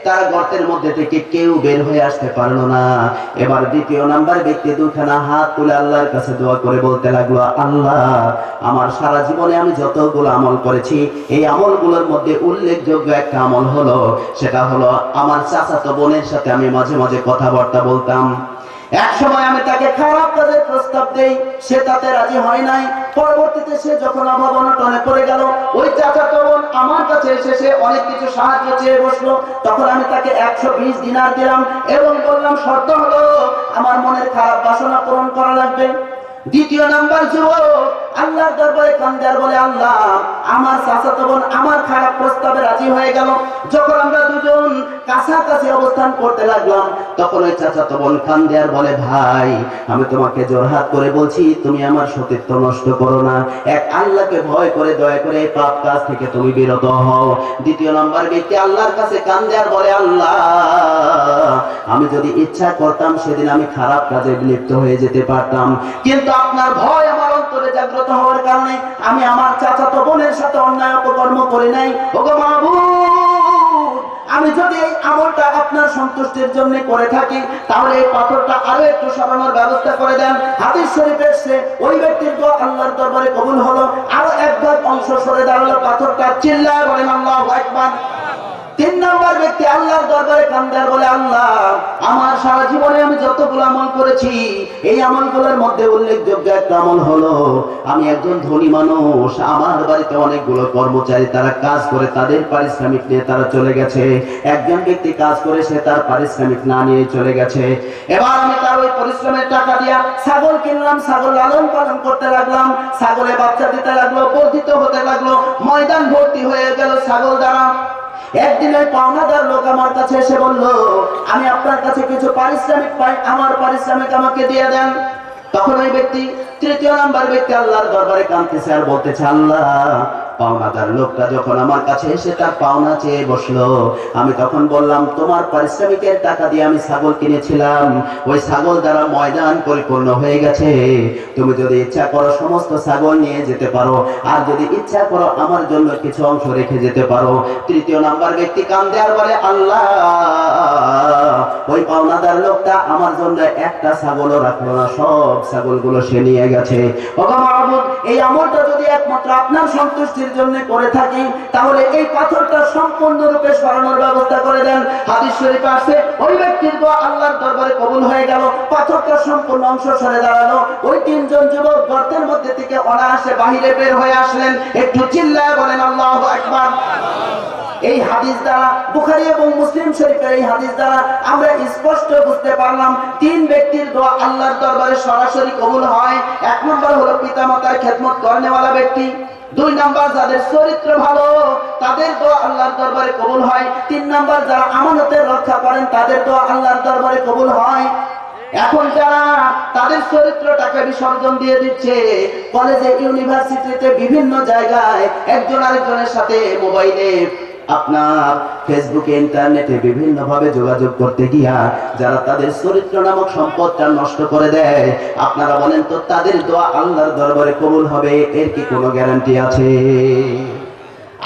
তার গর্তের মধ্যে থেকে কেউ বের হয়ে আসতে পারলো না। এবার দ্বিতীয় নাম্বার ব্যক্তি দুখানা হাত তুলে আল্লাহর কাছে দোয়া করে বলতে লাগলো, আল্লাহ, আমার সারা জীবনে আমি যতগুলো আমল করেছি, এই আমলগুলোর মধ্যে উল্লেখযোগ্য একটা আমল হলো, সেটা হলো আমার চাচাতো বোনের সাথে আমি মাঝে মাঝে কথাবার্তা বলতাম। এক সময় আমি তাকে খারাপ কাজের প্রস্তাব দেই, সে তাতে রাজি হয় নাই। পরবর্তীতে সে যখন অভাব অনটনে পড়ে গেল, ওই চাচাতো বোন আমার কাছে এসে সে অনেক কিছু সাহায্য চেয়ে বসলো। তখন আমি তাকে 120 দিনার দিলাম এবং বললাম শর্ত হলো আমার মনের খারাপ বাসনা পূরণ করা লাগবে। দ্বিতীয় নাম্বার যুবক আল্লাহর দরবারে কান্দে আর বলে, আল্লাহ আমার চাচাতো বোন আমার খারাপ প্রস্তাবে রাজি হয়ে গেল। যখন আমরা দুজন কাছাকাছি অবস্থান করতে লাগলাম, তখন ওই চাচাতো বোন কান্দে আর বলে, ভাই আমি তোমাকে জোরহাত করে বলছি তুমি আমার সতীত্ব নষ্ট করো না, এক আল্লাহকে ভয় করে দয়া করে এই পাপ কাজ থেকে তুমি বিরত হও। দ্বিতীয় নাম্বার ব্যক্তি আল্লাহর কাছে কান্দে আর বলে, আল্লাহ আমি যদি ইচ্ছা করতাম সেদিন আমি খারাপ কাজে লিপ্ত হয়ে যেতে পারতাম, কিন্তু আপনার ভয় আমার অন্তরে জাগ্রত হওয়ার কারণে আমি আমার চাচাতো বোনের সাথে অন্যায় অপকর্ম করি নাই। ওগো মাবুদ, আমি যদি এই আমলটা আপনার সন্তুষ্টির জন্য করে থাকি তাহলে এই পাথরটা আরো একটু সরানোর ব্যবস্থা করে দেন। হাদিস শরীফে এসেছে ওই ব্যক্তির দোয়া আল্লাহর দরবারে কবুল হলো, আরো এক ভাগ অংশ সরে দাঁড়ালো, পাথরটা চিল্লায় বলেন আল্লাহু আকবার। তিন নম্বর ব্যক্তি আল্লাহর দরবারে কান্দার বলে, আল্লাহ আমার সারা জীবনে আমি যতগুলো আমল করেছি এই আমলগুলোর মধ্যে উল্লেখযোগ্য একটা আমল হলো আমি একজন ধনী মানুষ, আমার বাড়িতে অনেকগুলো কর্মচারী তারা কাজ করে তাদের পারিশ্রমিক নিয়ে তারা চলে গেছে। একজন ব্যক্তি কাজ করে সে তার পারিশ্রমিক না নিয়ে চলে গেছে। এবার আমি তার ওই পরিশ্রমের টাকা দিয়া ছাগল কিনলাম, ছাগল লালন পালন করতে লাগলাম, ছাগলে বাচ্চা দিতে লাগলো, বর্ধিত হতে লাগলো, ময়দান ভর্তি হয়ে গেল ছাগল দ্বারা। একদিন ওই পাওনাদার লোক আমার কাছে এসে বলল, আমি আপনার কাছে কিছু পারিশ্রমিক পাই, আমার পারিশ্রমিক আমাকে দিয়ে দেন। তখন ওই ব্যক্তি তৃতীয় নাম্বার ব্যক্তি আল্লাহর দরবারে কাঁদতেছে আর বলতেছে, আল্লাহ পাওনাদার লোকটা যখন আমার কাছে এসে তার পাওনা চেয়ে বসলো, আমি তখন বললাম তোমার পারিশ্রমিকের টাকা দিয়ে আমি ছাগল কিনেছিলাম, ওই ছাগল দ্বারা ময়দান পরিপূর্ণ হয়ে গেছে, তুমি যদি ইচ্ছা করো সমস্ত ছাগল নিয়ে যেতে পারো, আর যদি ইচ্ছা করো আমার জন্য কিছু অংশ রেখে যেতে পারো। তৃতীয় নাম্বার ব্যক্তি কান্দে আর বলে, আল্লাহ ওই পাওনাদার লোকটা আমার জন্য একটা ছাগলও রাখলো না, সব ছাগলগুলো সে নিয়ে গেছে। ওগো মাবুদ, এই আমলটা যদি একমাত্র আপনার সন্তুষ্টির জন্য করে থাকি তাহলে এই পাথরটা সম্পূর্ণরূপে সরানোর ব্যবস্থা করে দেন। হাদিস শরীফে আছে ওই ব্যক্তির দোয়া আল্লাহর দরবারে কবুল হয়ে গেল, পাথরটা সম্পূর্ণ অংশ সরে দাঁড়ালো। ওই তিনজন যুবক গর্তের মধ্যে থেকে অনায়াসে বাহিরে বের হয়ে আসলেন। একটু চিল্লায় বলেন আল্লাহু আকবার। এই হাদিস দ্বারা বুখারী এবং মুসলিম শরীফের এই হাদিস দ্বারা আমরা স্পষ্ট বুঝতে পারলাম তিন ব্যক্তির দোয়া আল্লাহর দরবারে সরাসরি কবুল হয়। এক নম্বর হলো পিতামাতার খেদমত করেনেওয়ালা ব্যক্তি, দুই নাম্বার যাদের চরিত্র ভালো তাদের দোয়া আল্লাহর দরবারে কবুল হয়, তিন নাম্বার যারা আমানতের রক্ষা করেন তাদের দোয়া আল্লাহর দরবারে কবুল হয়। এখন যারা তাদের চরিত্রটাকে বিসর্জন দিয়ে দিচ্ছে, কলেজে ইউনিভার্সিটিতে বিভিন্ন জায়গায় একজন আরেকজনের সাথে মোবাইলে আপনার ফেসবুকে ইন্টারনেটে বিভিন্ন ভাবে যোগাযোগ করতে গিয়া যারা তাদের চরিত্র নামক সম্পদটা নষ্ট করে দেয়, আপনারা বলেন তো তাদের দোয়া আল্লাহর দরবারে কবুল হবে এর কি কোনো গ্যারান্টি আছে?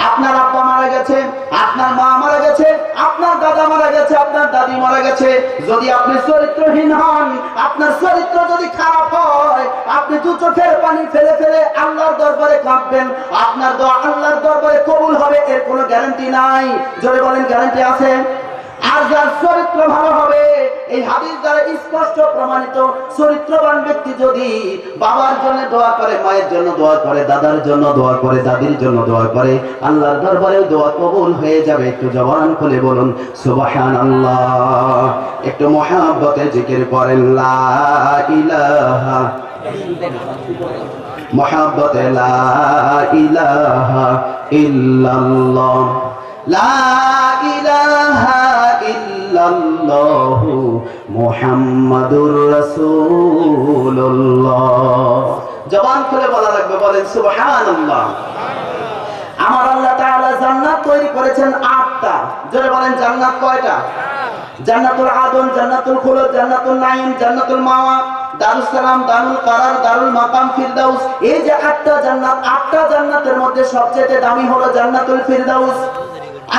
আপনার আব্বা মারা গেছে, আপনার মা মারা গেছে, আপনার দাদা মারা গেছে, আপনার দাদি মারা গেছে, যদি আপনি চরিত্রহীন হন, আপনার চরিত্র যদি খারাপ হয়, আপনি দু চোখের পানি ফেলে ফেলে আল্লাহর দরবারে কাঁদবেন, আপনার দোয়া আল্লাহর দরবারে কবুল হবে এর কোনো গ্যারান্টি নাই। জোরে বলেন গ্যারান্টি আছে? আর যার চরিত্র ভালো হবে, এই হাদিস দ্বারা স্পষ্ট প্রমাণিত, চরিত্রবান ব্যক্তি যদি বাবার জন্য দোয়া করে, মায়ের জন্য দোয়া করে, দাদার জন্য দোয়া করে, দাদির জন্য দোয়া করে, আল্লাহর দরবারে দোয়া কবুল হয়ে যাবে। একটু জবান খুলে বলুন সুবহানাল্লাহ। একটু মুহাব্বতে জিকির করেন লা ইলাহা, মুহাব্বতে লা ইলাহা ইল্লাল্লাহ, লা ইলাহা ইল্লাল্লাহু মুহাম্মাদুর রাসূলুল্লাহ। জবান খুলে বলা লাগবে, বলেন সুবহানাল্লাহ। আমার আল্লাহ তাআলা জান্নাত তৈরি করেছেন 8টা। জোরে বলেন জান্নাত কয়টা? জান্নাতুল আদন, জান্নাতুল খুলদ, জান্নাতুল নাঈম, জান্নাতুল মাওয়া, দারুস সালাম, দারুল কারার, দারুল মাকাম, ফিরদাউস। এই যে 8টা জান্নাত, 8টা জান্নাতের মধ্যে সবচেয়ে দামি হলো জান্নাতুল ফিরদাউস।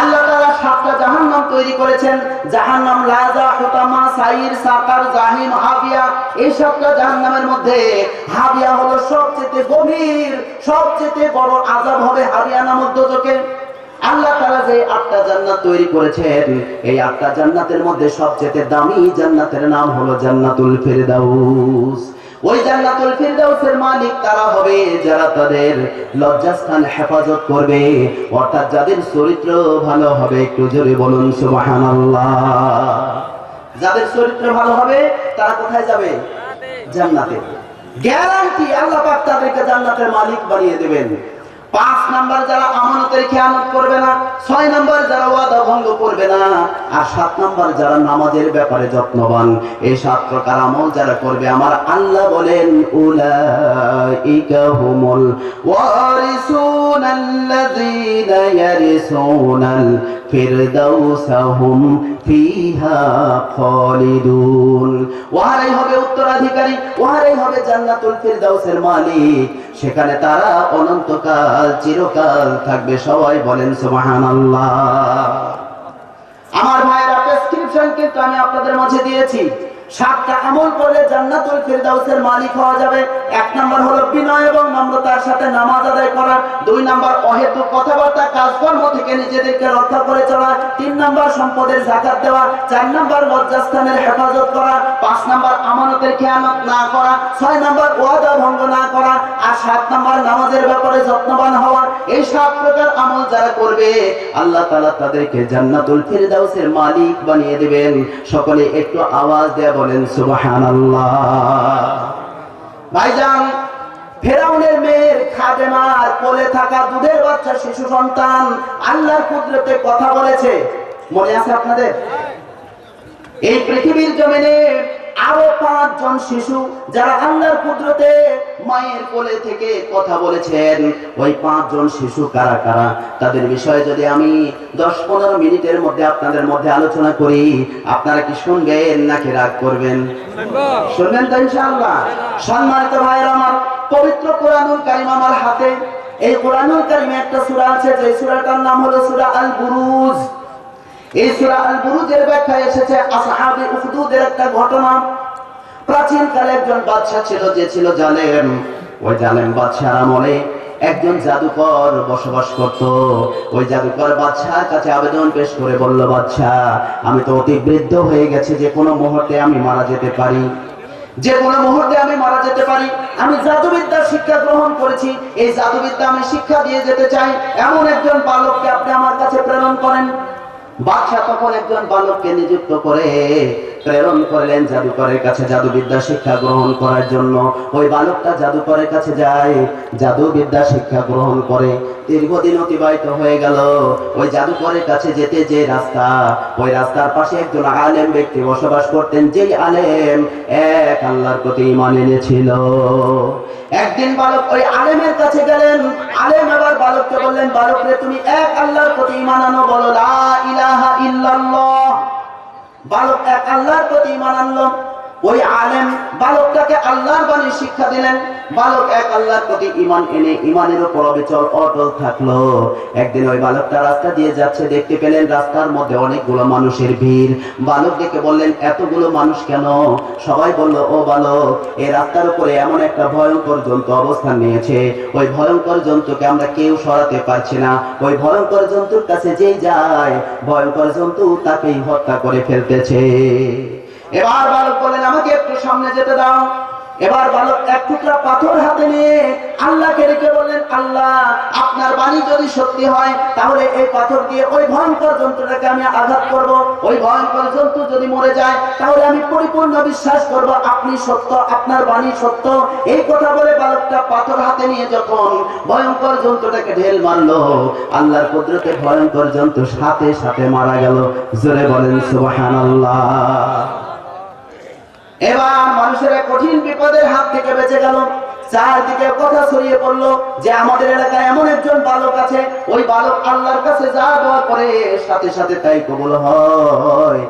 আল্লাহ তাআলা 7টা জাহান্নাম তৈরি করেছেন, জাহান্নাম, লাযা, হুতামা, সাইর, সাকার, জাহিম, হাবিয়া। এই 7টা জাহান্নামের মধ্যে হাবিয়া হলো সবচেয়ে গভীর, সবচেয়ে বড় আযাব হবে হাবিয়া নামক দোজখে। আল্লাহ তাআলা যে 8টা জান্নাত তৈরি করেছেন, এই 8টা জান্নাতের মধ্যে সবচেয়ে দামি জান্নাতের নাম হলো জান্নাতুল ফিরদাউস। ওই জান্নাতুল ফিরদাউসের মালিক তারা হবে যারা তাদের লজ্জাস্থান হেফাজত করবে, অর্থাৎ যাদের চরিত্র ভালো হবে। একটু জোরে বলুন সুবহানাল্লাহ। যাদের চরিত্র ভালো হবে তারা কোথায় যাবে? জান্নাতে। গ্যারান্টি, আল্লাহ পাক তাদেরকে জান্নাতের মালিক বানিয়ে দেবেন। 5 নাম্বার যারা আমানতের খেয়ানত করবে না, 6 নাম্বার যারা ওয়াদা ভঙ্গ করবে না, আর 7 নাম্বার যারা নামাজের ব্যাপারে যত্নবান। এই 7 প্রকার আমল যারা করবে, আমার আল্লাহ বলেন উলাইকা হুমুল ওয়ারিসুনাল্লাযীনা ইয়ারিসুনাল ফিরদাউসা হুম ফিহা খালিদুন। ওহারাই হবে উত্তরাধিকারী, ওহারাই হবে জান্নাতুল ফিরদাউসের মালিক। সেখানে তারা অনন্তকাল চিরকাল থাকবে। সবাই বলেন সুবহানাল্লাহ। আমার ভাইয়েরা, প্রেসক্রিপশন কিন্তু আমি আপনাদের মাঝে দিয়েছি। 7টা আমল করলে জান্নাতুল ফিরদাউসের মালিক হওয়া যাবে। 1 নাম্বার হলো বিনয় এবং নম্রতার সাথে নামাজ আদায় করা। 2 নাম্বার অহেতুক কথাবার্তা কাজকর্ম থেকে নিজেদেরকে রক্ষা করে চলা। 3 নাম্বার সম্পদের যাকাত দেওয়া। 4 নাম্বার লজ্জাস্থানের হেফাজত করা। 5 নাম্বার আমানতের খেয়ানত না করা। 6 নাম্বার ওয়াদা ভঙ্গ না করা। আর 7 নাম্বার নামাজের ব্যাপারে যত্নবান হওয়া। এই 7 প্রকার আমল যারা করবে, আল্লাহ তাআলা তাদেরকে জান্নাতুল ফিরদাউসের মালিক বানিয়ে দিবেন। সকলে একটু আওয়াজ দেয়া বলেন সুবহানাল্লাহ। ভাইজান, ফেরাউনের মেয়ের খাদেমার কোলে থাকা দুধের বাচ্চা শিশু সন্তান আল্লাহর কুদরতে কথা বলেছে, মনে আছে আপনাদের? এই পৃথিবীর জমিনে আরো 5 জন শিশু যারা আল্লাহর কুদরতে মায়ের কোলে থেকে কথা বলেছেন। ওই 5 জন শিশু কারা কারা, তাদের বিষয়ে যদি আমি 10-15 মিনিটের মধ্যে আপনাদের মধ্যে আলোচনা করি, আপনারা কি শুনবেন নাকি রাগ করবেন? শুনবেন তো ইনশাআল্লাহ। সম্মানিত ভাইরা আমার, পবিত্র কোরআনুল কারীম আমার হাতে। এই কোরআনুল কারীমে একটা সূরা আছে, যে সূরাটার নাম হলো সূরা আল বুরুজ। এই সূরা আল বুরুজের ব্যাখ্যায় এসেছে আসহাবে উখদুদের একটা ঘটনা। প্রাচীন কালে একজন বাদশা ছিল, যে ছিল জালেম। ওই জালেম বাদশার আমলে একজন জাদুকর বসবাস করত। ওই জাদুকর বাদশার কাছে আবেদন পেশ করে বলল, বাদশা, আমি তো অতি বৃদ্ধ হয়ে গেছি, যে কোনো মুহূর্তে আমি মারা যেতে পারি, যে কোনো মুহূর্তে আমি মারা যেতে পারি। আমি জাদুবিদ্যার শিক্ষা গ্রহণ করেছি, এই জাদুবিদ্যা আমি শিক্ষা দিয়ে যেতে চাই। এমন একজন বালককে আপনি আমার কাছে প্রেরণ করেন। বাদশা তখন একজন বালককে নিযুক্ত করে প্রেরণ করলেন জাদুকরের কাছে জাদুবিদ্যা শিক্ষা গ্রহণ করার জন্য। ওই বালকটা জাদুকরের কাছে যায়, জাদুবিদ্যা শিক্ষা গ্রহণ করে। দীর্ঘদিন অতিবাহিত হয়ে গেল। ওই জাদুকরের কাছে যেতে যে রাস্তা, ওই রাস্তার পাশে একজন আলেম ব্যক্তি বসবাস করতেন, যেই আলেম এক আল্লাহর প্রতি ঈমান এনেছিল। একদিন বালক ওই আলেমের কাছে গেলেন। আলেম আবার বালককে বললেন, বালক রে, তুমি এক আল্লাহর প্রতি ঈমান আনো, বলো লা ইলাহা ইল্লাল্লাহ। বালক এক আল্লাহর প্রতি ঈমান আনলো। ওই আলেম বালকটাকে আল্লাহর বাণী শিক্ষা দিলেন। বালক এক আল্লাহর প্রতি ঈমান এনে ঈমানের উপর অটল থাকলো। একদিন ওই বালকটা রাস্তা দিয়ে যাচ্ছে, দেখতে পেলেন রাস্তার মধ্যে অনেকগুলো মানুষের ভিড়। বালক ডেকে বললেন, এতগুলো মানুষ কেন? সবাই বলল, ও বালক, এই রাস্তার উপরে এমন একটা ভয়ঙ্কর জন্তু অবস্থান নিয়েছে। ওই ভয়ঙ্কর জন্তুকে আমরা কেউ সরাতে পারছি না। ওই ভয়ঙ্কর জন্তুর কাছে যেই যায়, ভয়ঙ্কর জন্তু তাকেই হত্যা করে ফেলতেছে। এবার বালক বলেন, আমাকে একটু সামনে যেতে দাও। এবার বালক এক টুকরা পাথর হাতে নিয়ে আল্লাহকে ডেকে বললেন, আল্লাহ, আপনার বাণী যদি সত্যি হয়, তাহলে এই পাথর দিয়ে ওই ভয়ঙ্কর জন্তুটাকে আমি আঘাত করব। ওই ভয়ঙ্কর জন্তু যদি মরে যায়, তাহলে আমি পরিপূর্ণ বিশ্বাস করব আপনি সত্য, আপনার বাণী সত্য। এই কথা বলে বালকটা পাথর হাতে নিয়ে যখন ভয়ঙ্কর জন্তুটাকে ঢেল মারলো, আল্লাহর কুদরতে ভয়ঙ্কর জন্তু সাথে সাথে মারা গেল। জোরে বলেন সুবহানাল্লাহ। এবার মানুষের কঠিন বিপদের হাত থেকে বেঁচে গেল। চারদিকে কথা ছড়িয়ে পড়লো যে আমাদের এলাকায় এমন একজন বালক আছে, ওই বালক আল্লাহর কাছে যা দোয়া করে সাথে সাথে তাই কবুল হয়।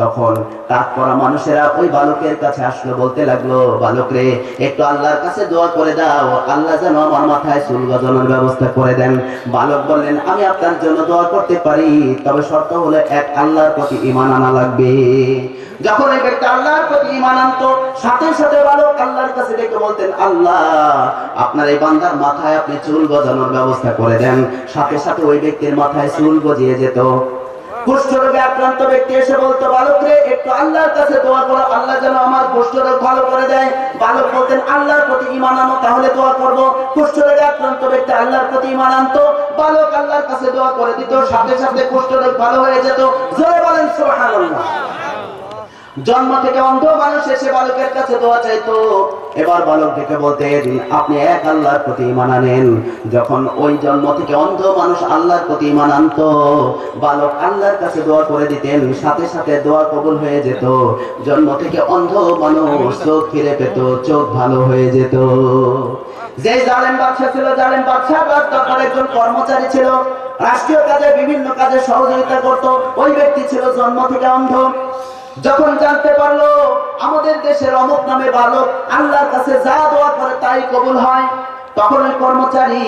তখন কাজ করা মানুষেরা ওই বালকের কাছে আসলো, বলতে লাগলো, বালক রে, একটু আল্লাহর কাছে দোয়া করে দাও, আল্লাহ যেন আমার মাথায় চুল গজানোর ব্যবস্থা করে দেন। বালক বললেন, আমি আপনার জন্য দোয়া করতে পারি, তবে শর্ত হলো এক, আল্লাহর প্রতি ঈমান আনা লাগবে। যখন এই ব্যক্তি আল্লাহর প্রতি ঈমান আনতো, সাথে সাথে বালক আল্লাহর কাছে ডেকে বলতেন, আল্লাহ আপনার এই বান্দার মাথায় আপনি চুল গজানোর ব্যবস্থা করে দেন। সাথে সাথে ওই ব্যক্তির মাথায় চুল গজিয়ে যেত। কুষ্ঠরোগে আক্রান্ত ব্যক্তি এসে বলতো, বালক রে, একটু আল্লাহর কাছে দোয়া করো, আল্লাহ যেন আমার কুষ্ঠরোগ ভালো করে দেয়। বালক বলতেন, আল্লাহর প্রতি ঈমান আনো, তাহলে দোয়া করব। কুষ্ঠরোগে আক্রান্ত ব্যক্তি আল্লাহর প্রতি ঈমান আনতো, বালক আল্লাহর কাছে দোয়া করে দিত, সাথে সাথে কুষ্ঠরোগ ভালো হয়ে যেত। জোরে বলেন সুবহানাল্লাহ। জন্ম থেকে অন্ধ মানুষ এসে বালকের কাছে দোয়া চাইতো। এবার বালক ডেকে বলতেন, আপনি এক আল্লাহর প্রতি ঈমান আনেন। যখন ওই জন্ম থেকে অন্ধ মানুষ আল্লাহর প্রতি ঈমান আনতো, বালক আল্লাহর কাছে দোয়া করে দিতেন, সাথে সাথে দোয়া কবুল হয়ে যেত। জন্ম থেকে অন্ধ মানুষ চোখ ফিরে পেত, চোখ ভালো হয়ে যেত। যে জালেম বাদশা ছিল, জালেম বাদশা তার একজন কর্মচারী ছিল, রাষ্ট্রীয় কাজে বিভিন্ন কাজে সহযোগিতা করত। ওই ব্যক্তি ছিল জন্ম থেকে অন্ধ। যখন জানতে পারলো আমাদের দেশের অমুক নামে বালক আল্লাহর কাছে যা দোয়া করে তাই কবুল হয়, তখন ওই কর্মচারী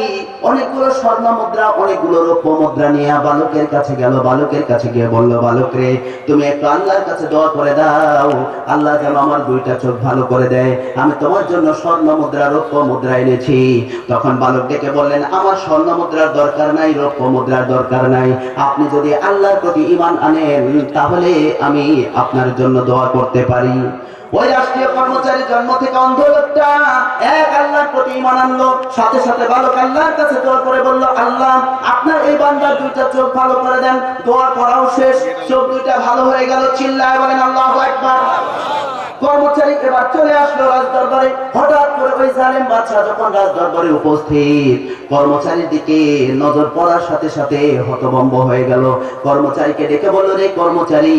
অনেকগুলো স্বর্ণ মুদ্রা, অনেকগুলো রৌপ্য মুদ্রা নিয়ে বালকের কাছে গেল। বালকের কাছে গিয়ে বলল, বালক রে, তুমি একটু আল্লাহর কাছে দোয়া করে দাও, আল্লাহ যেন আমার দুইটা চোখ ভালো করে দেয়, আমি তোমার জন্য স্বর্ণ মুদ্রা, রৌপ্য মুদ্রা এনেছি। তখন বালক ডেকে বললেন, আমার স্বর্ণ মুদ্রার দরকার নাই, রৌপ্য মুদ্রার দরকার নাই, আপনি যদি আল্লাহর প্রতি ঈমান আনেন তাহলে আমি আপনার জন্য দোয়া করতে পারি। ওই রাষ্ট্রীয় কর্মচারী জন্ম থেকে অন্ধ লোকটা এক আল্লাহর প্রতি ঈমান আনলো। সাথে সাথে বালক আল্লাহর কাছে দোয়া করে বলল, আল্লাহ আপনার এই বান্দার দুইটা চোখ ভালো করে দেন। দোয়া করাও শেষ, চোখ দুইটা ভালো হয়ে গেল। চিল্লায় বলেন আল্লাহু আকবার। কর্মচারী এবার চলে আসলো রাজদরবারে। হঠাৎ করে ওই জালেম বাদশা যখন রাজদরবারে উপস্থিত, কর্মচারীর দিকে নজর পড়ার সাথে সাথে হতভম্ব হয়ে গেল। কর্মচারীকে ডেকে বলল, রে কর্মচারী,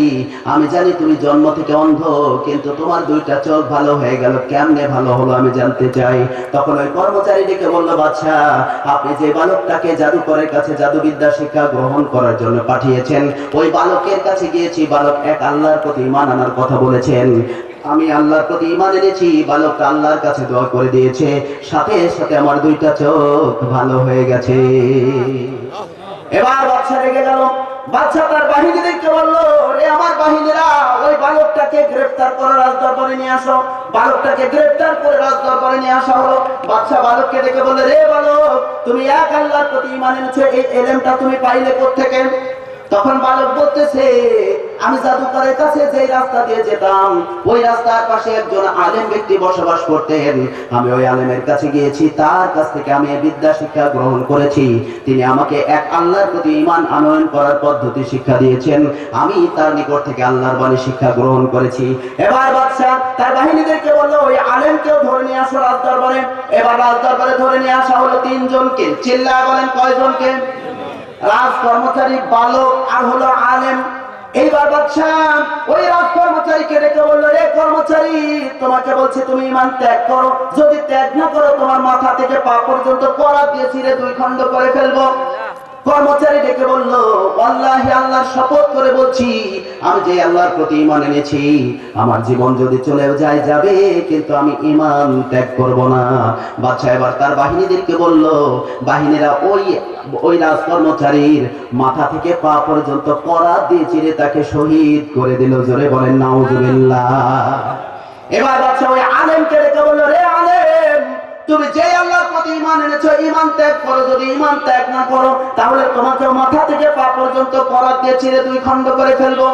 আমি জানি তুমি জন্ম থেকে অন্ধ, কিন্তু তোমার দুইটা চোখ ভালো হয়ে গেল, কেমনে ভালো হলো আমি জানতে চাই। তখন ওই কর্মচারী ডেকে বলল, বাদশা, আপনি যে বালকটাকে জাদুকরের কাছে জাদুবিদ্যা শিক্ষা গ্রহণ করার জন্য পাঠিয়েছেন, ওই বালকের কাছে গিয়েছি, বালক এক আল্লাহর প্রতি ঈমান আনার কথা বলেছেন, আমি আল্লাহর প্রতি ঈমান এনেছি, বালকটা আল্লাহর কাছে দোয়া করে দিয়েছে, সাথে সাথে আমার দুইটা চোখ ভালো হয়ে গেছে। এবার বাদশা রেগে গেল। বাদশা তার বাহিনীদেরকে বলল, রে আমার বাহিনীরা, ওই বালকটাকে গ্রেফতার করে রাজদরবারে নিয়ে আসো। বালকটাকে গ্রেফতার করে রাজদরবারে নিয়ে আসা হলো। বাদশা বালককে ডেকে বলল, রে বালক, তুমি এক আল্লাহর প্রতি ঈমান এনেছো, এই এলেমটা তুমি পাইলে কোত্থেকে? তখন বালক বলতেছে, আমি জাদুকরের কাছে যে রাস্তা দিয়ে যেতাম, ওই রাস্তার পাশে একজন আলেম ব্যক্তি বসবাস করতেন, আমি ওই আলেমের কাছে গিয়েছি, তার কাছ থেকে আমি বিদ্যা শিক্ষা গ্রহণ করেছি। তিনি আমাকে এক আল্লাহর প্রতি ঈমান আনয়ন করার পদ্ধতি শিক্ষা দিয়েছেন, আমি তার নিকট থেকে আল্লাহর বাণী শিক্ষা গ্রহণ করেছি। এবার বাদশা তার বাহিনীদেরকে বললো, ওই আলেমকেও ধরে নিয়ে আসো রাজদরবারে। এবার রাজদরবারে ধরে নিয়ে আসা হলো তিনজনকে। চিল্লায় বলেন কয়জনকে? রাজ কর্মচারী, বালক আর হলো আলেম। এইবার বাদশা ওই রাজ কর্মচারীকে ডেকে বললো, রে কর্মচারী, তোমাকে বলছি তুমি ঈমান ত্যাগ করো, যদি ত্যাগ না করো তোমার মাথা থেকে পা পর্যন্ত করাত দিয়ে ছিঁড়ে দুই খণ্ড করে ফেলবো। কর্মচারী ডেকে বলল, আল্লাহি, আল্লাহর শপথ করে বলছি, আমি যে আল্লাহর প্রতি ঈমান এনেছি, আমার জীবন যদি চলেও যায় যাবে, কিন্তু আমি ঈমান ত্যাগ করব না। বাদশা এবার তার বাহিনীদেরকে বলল, বাহিনীরা ওই রাজ কর্মচারীর মাথা থেকে পা পর্যন্ত করাত দিয়ে চিরে তাকে শহীদ করে দিল। জোরে বলেন নাউজুবিল্লাহ। এবার বাদশা ওই আলেমকে ডেকে বলল, রে আলেম, তুমি যে আল্লাহর প্রতি ঈমান এনেছো, ঈমান ত্যাগ করো, যদি ঈমান ত্যাগ না করো তাহলে তোমাকে মাথা থেকে পা পর্যন্ত করাত দিয়ে ছিঁড়ে দুই খণ্ড করে ফেলবো।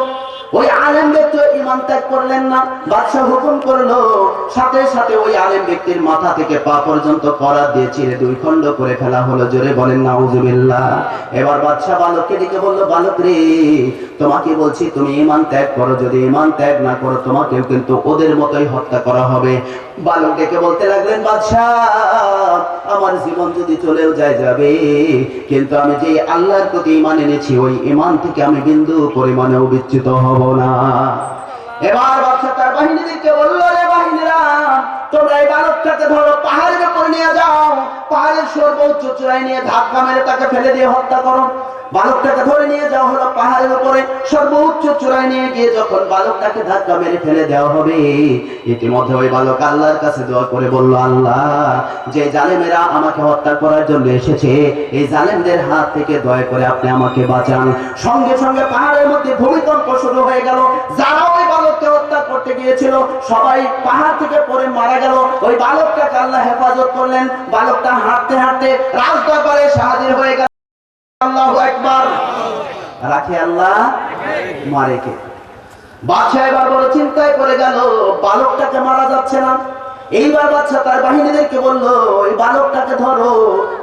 ওই আলেম ব্যক্তি ঈমান ত্যাগ করলেন না। বাদশা হুকুম করলো, সাথে সাথে ওই আলেম ব্যক্তির মাথা থেকে পা পর্যন্ত করাত দিয়ে ছিঁড়ে দুই খণ্ড করে ফেলা হলো। জোরে বলেন নাউজুবিল্লাহ। এবার বাদশা বালককে ডেকে বললো, বালক রে, তোমাকে বলছি তুমি ঈমান ত্যাগ করো, যদি ঈমান ত্যাগ না করো তোমাকেও কিন্তু ওদের মতোই হত্যা করা হবে। বালক ডেকে বলতে লাগলেন, বাদশা, আমার জীবন যদি চলেও যায় যাবে, কিন্তু আমি যে আল্লাহর প্রতি ঈমান এনেছি, ওই ঈমান থেকে আমি বিন্দু পরিমাণেও বিচ্যুত হব না। এবার বাদশা তার বাহিনীদেরকে বললো, রে বাহিনীরা, তোমরা এই বালকটাকে ধরো, পাহাড়ের উপর নিয়ে যাও, পাহাড়ের সর্বোচ্চ চূড়ায় নিয়ে ধাক্কা মেরে তাকে ফেলে দিয়ে হত্যা করো। বালকটাকে ধরে নিয়ে যাওয়া হলো পাহাড়ের উপরে, সর্বোচ্চ চূড়ায় করে নিয়ে গিয়ে যখন বালকটাকে ধাক্কা মেরে ফেলে দেওয়া হবে, ইতিমধ্যে ওই বালক আল্লাহর কাছে দোয়া করে বলল, আল্লাহ, যে জালেমেরা আমাকে হত্যা করার জন্য এসেছে, এই জালেমদের হাত থেকে দয়া করে আপনি আমাকে বাঁচান। সঙ্গে সঙ্গে পাহাড়ের মধ্যে ভূমিকম্প শুরু হয়ে গেল। যারা ওই বালককে হত্যা করতে গিয়েছিল সবাই পাহাড় থেকে পড়ে মারা গেল। ওই বালকটাকে আল্লাহ হেফাজত করলেন। বালকটা হাঁটতে হাঁটতে রাজদরবারে হাজির হয়ে গেল। আল্লাহু আকবার। রাখে আল্লাহ, মারে কে? বাদশা এবার বড় চিন্তায় পড়ে গেল, বালকটাকে মারা যাচ্ছে না। এইবার বাদশা তার বাহিনীদেরকে বলল, ওই বালকটাকে ধরো,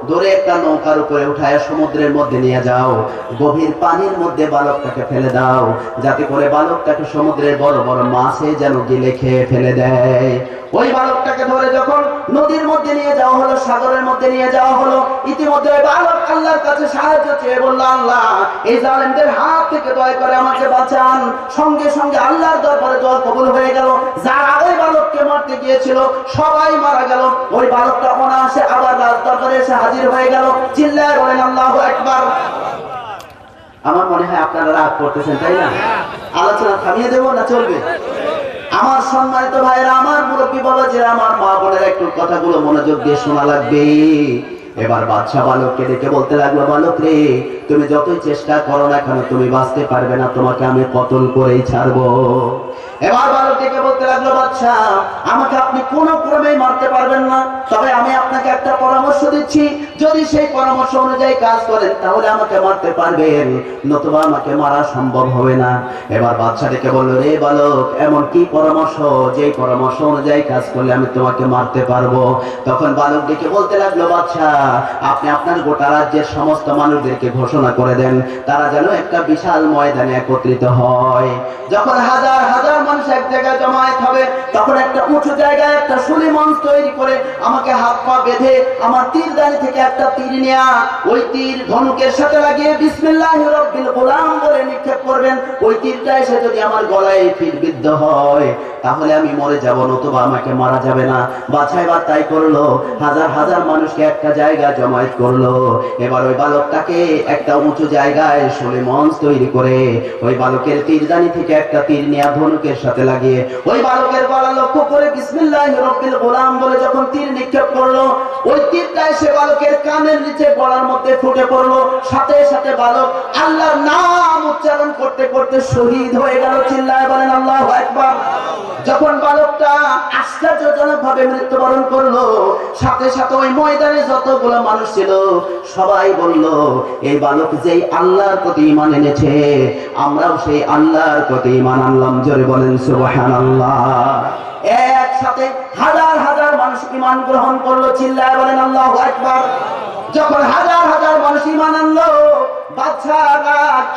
ধরে একটা নৌকার উপরে উঠায় সমুদ্রের মধ্যে নিয়ে যাও, গভীর পানির মধ্যে বালকটাকে ফেলে দাও, যাতে করে বালকটাকে সমুদ্রের বড় বড় মাছে যেন গিলে খেয়ে ফেলে দেয়। ওই বালকটাকে ধরে যখন নদীর মধ্যে নিয়ে যাওয়া হলো, সাগরের মধ্যে নিয়ে যাওয়া হলো, ইতিমধ্যে ওই বালক আল্লাহর কাছে সাহায্য চেয়ে বলল, আল্লাহ, এই জালেমদের হাত থেকে দয়া করে আমাকে বাঁচান। সঙ্গে সঙ্গে আল্লাহর দরবারে দোয়া কবুল হয়ে গেল। যারা ওই বালককে মারতে গিয়েছিল সবাই মারা গেল। ওই বালকটা অনায়াসে আবার রাজদরবারে এসে হাজির হয়ে গেল। চিল্লায় বলেন আল্লাহু আকবার। আমার মনে হয় আপনারা রাগ করতেছেন, তাই না? আলোচনা থামিয়ে দেবো না চলবে? আমার সম্মানিত ভাইরা, আমার মুরব্বী বাবাজিরা, আমার মা বোনের একটু কথাগুলো মনোযোগ দিয়ে শোনা লাগবে। এবার বাদশা বালককে ডেকে বলতে লাগলো, বালক রে, তুমি যতই চেষ্টা করো না কেন তুমি বাঁচতে পারবে না, তোমাকে আমি কতল করেই ছাড়বো। এবার বালক ডেকে বলতে লাগলো, বাদশা, আমাকে আপনি কোনো ক্রমেই মারতে পারবেন না, তবে আমি আপনাকে একটা পরামর্শ দিচ্ছি, যদি সেই পরামর্শ অনুযায়ী কাজ করেন তাহলে আমাকে মারতে পারবেন, নতুবা আমাকে মারা সম্ভব হবে না। এবার বাদশা ডেকে বলল, রে বালক, এমন কি পরামর্শ যেই পরামর্শ অনুযায়ী কাজ করলে আমি তোমাকে মারতে পারবো? তখন বালক ডেকে বলতে লাগলো, বাদশা, আপনি আপনার গোটা রাজ্যের সমস্ত মানুষদেরকে ঘোষণা করে দেন, তারা যেন একটা বিশাল ময়দানে একত্রিত হয়। যখন হাজার হাজার মানুষ এক জায়গায় জমায়েত হবে, তখন একটা উঁচু জায়গায় একটা শুলি মঞ্চ তৈরি করে আমাকে হাত পা বেঁধে আমার তীরদানি থেকে একটা তীর নেয়া, ওই তীর ধনুকের সাথে লাগিয়ে বিসমিল্লাহির রাব্বিল গোলাম বলে নিক্ষেপ করবেন। ওই তীরটা এসে যদি আমার গলায় বিদ্ধ হয় তাহলে আমি মরে যাব, নতুবা আমাকে মারা যাবে না। বাদশা এবার তাই করলো, হাজার হাজার মানুষকে একটা জায়গায় জমায়েত করলো। এবার ওই বালকটাকে একটা উঁচু জায়গায় শুলি মঞ্চ তৈরি করে ওই বালকের তীরদানি থেকে একটা তীর নেয়া ধনুকের সাথে লাগিয়ে ওই বালকের গলা লক্ষ্য করে বিসমিল্লাহির রাব্বিল গোলাম বলে যখন তীর নিক্ষেপ করলো, ওই তীরটা এসে বালকের কানের নিচে গলার মধ্যে ফুটে পড়লো। সাথে সাথে বালক আল্লাহর নাম উচ্চারণ করতে করতে শহীদ হয়ে গেল। চিল্লায় বলেন আল্লাহু আকবার। যখন বালকটা আশ্চর্যজনক ভাবে মৃত্যুবরণ করলো, সাথে সাথে ওই ময়দানে যতগুলো মানুষ ছিল সবাই বলল, এই বালক যেই আল্লাহর প্রতি ঈমান এনেছে, আমরাও সেই আল্লাহর প্রতি ঈমান আনলাম। জোরে বলেন সুবহানাল্লাহ। একসাথে হাজার হাজার মানুষ ঈমান গ্রহণ করলো। চিল্লায় বলেন আল্লাহু আকবার। যখন হাজার হাজার মানুষ ঈমান আনলো, বাদশার রাগ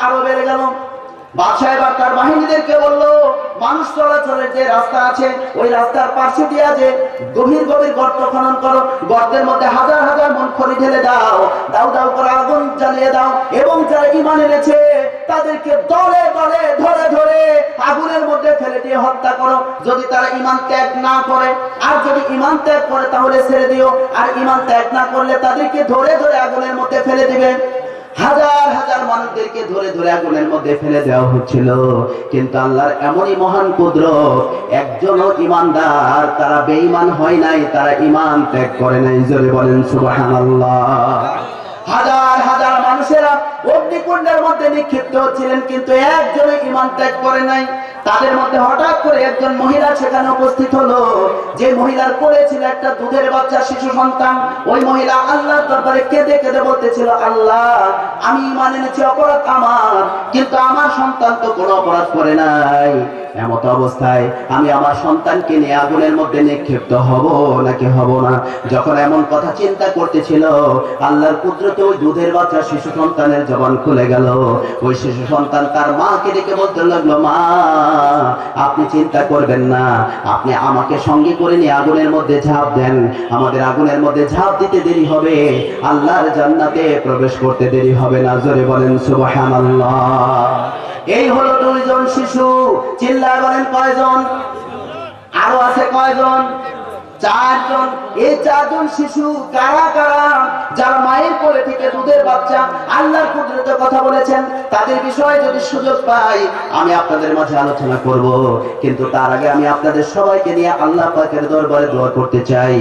আরো বেড়ে গেল। বাদশা এবার তার বাহিনীদেরকে বলল, মানুষ চলাচলের যে রাস্তা আছে ওই রাস্তার পাশে দিয়ে যে গভীর গভীর গর্ত খনন করো, গর্তের মধ্যে হাজার হাজার মন খড়ি ঢেলে দাও, দাও দাও করে আগুন জ্বালিয়ে দাও, এবং যারা ঈমান এনেছে তাদেরকে দলে দলে ধরে ধরে আগুনের মধ্যে ফেলে দিয়ে হত্যা করো। যদি তারা ঈমান ত্যাগ না করে, আর যদি ঈমান ত্যাগ করে তাহলে ছেড়ে দিও, আর ঈমান ত্যাগ না করলে তাদেরকে ধরে ধরে আগুনের মধ্যে ফেলে দিবে। হাজার হাজার মানুষদেরকে ধরে ধরে আগুনের মধ্যে ফেলে দেওয়া হচ্ছিল, কিন্তু আল্লাহর এমনই মহান কুদরত, একজনও ঈমানদার তারা বেঈমান হয় নাই, তারা ঈমান ত্যাগ করে নাই। জোরে বলেন সুবহানাল্লাহ। হাজার হাজার মানুষেরা অগ্নিকুণ্ডের মধ্যে নিক্ষিপ্ত হচ্ছিলেন, কিন্তু একজনও ঈমান ত্যাগ করে নাই। তাদের মধ্যে হঠাৎ করে একজন মহিলা সেখানে উপস্থিত হলো, যে মহিলার কোলে ছিল একটা দুধের বাচ্চা শিশু সন্তান। ওই মহিলা আল্লাহর দরবারে কেঁদে কেঁদে বলতেছিল, আল্লাহ, আমি ঈমান এনেছি, অপরাধ আমার, কিন্তু আমার সন্তান তো কোনো অপরাধ করে নাই। এমত অবস্থায় আমি আমার সন্তানকে নিয়ে আগুনের মধ্যে নিক্ষিপ্ত হব নাকি হব না? যখন এমন কথা চিন্তা করতেছিল, আল্লাহর কুদরতে ওই দুধের বাচ্চা শিশু সন্তানের জবান খুলে গেল। ওই শিশু সন্তান তার মাকে ডেকে বলতে লাগলো, মা, আপনি চিন্তা করবেন না, আপনি আমাকে সঙ্গে করে নিয়ে আগুনের মধ্যে ঝাঁপ দেন, আমাদের আগুনের মধ্যে ঝাঁপ দিতে দেরি হবে, আল্লাহর জান্নাতে প্রবেশ করতে দেরি হবে না। জোরে বলেন সুবহানাল্লাহ। এই হলো দুইজন শিশু। চিল্লায় বলেন কয়জন? আরো আছে কয়জন? চারজন, এই চারজন শিশু কারা কারা? যারা মায়ের কোলে থেকে দুধের বাচ্চা আল্লাহর কুদরতের কথা বলেছেন, তাদের বিষয়ে যদি সুযোগ পাই আমি আপনাদের মাঝে আলোচনা করব। কিন্তু তার আগে আমি আপনাদের সবাইকে নিয়ে আল্লাহ পাকের দরবারে দোয়া করতে চাই।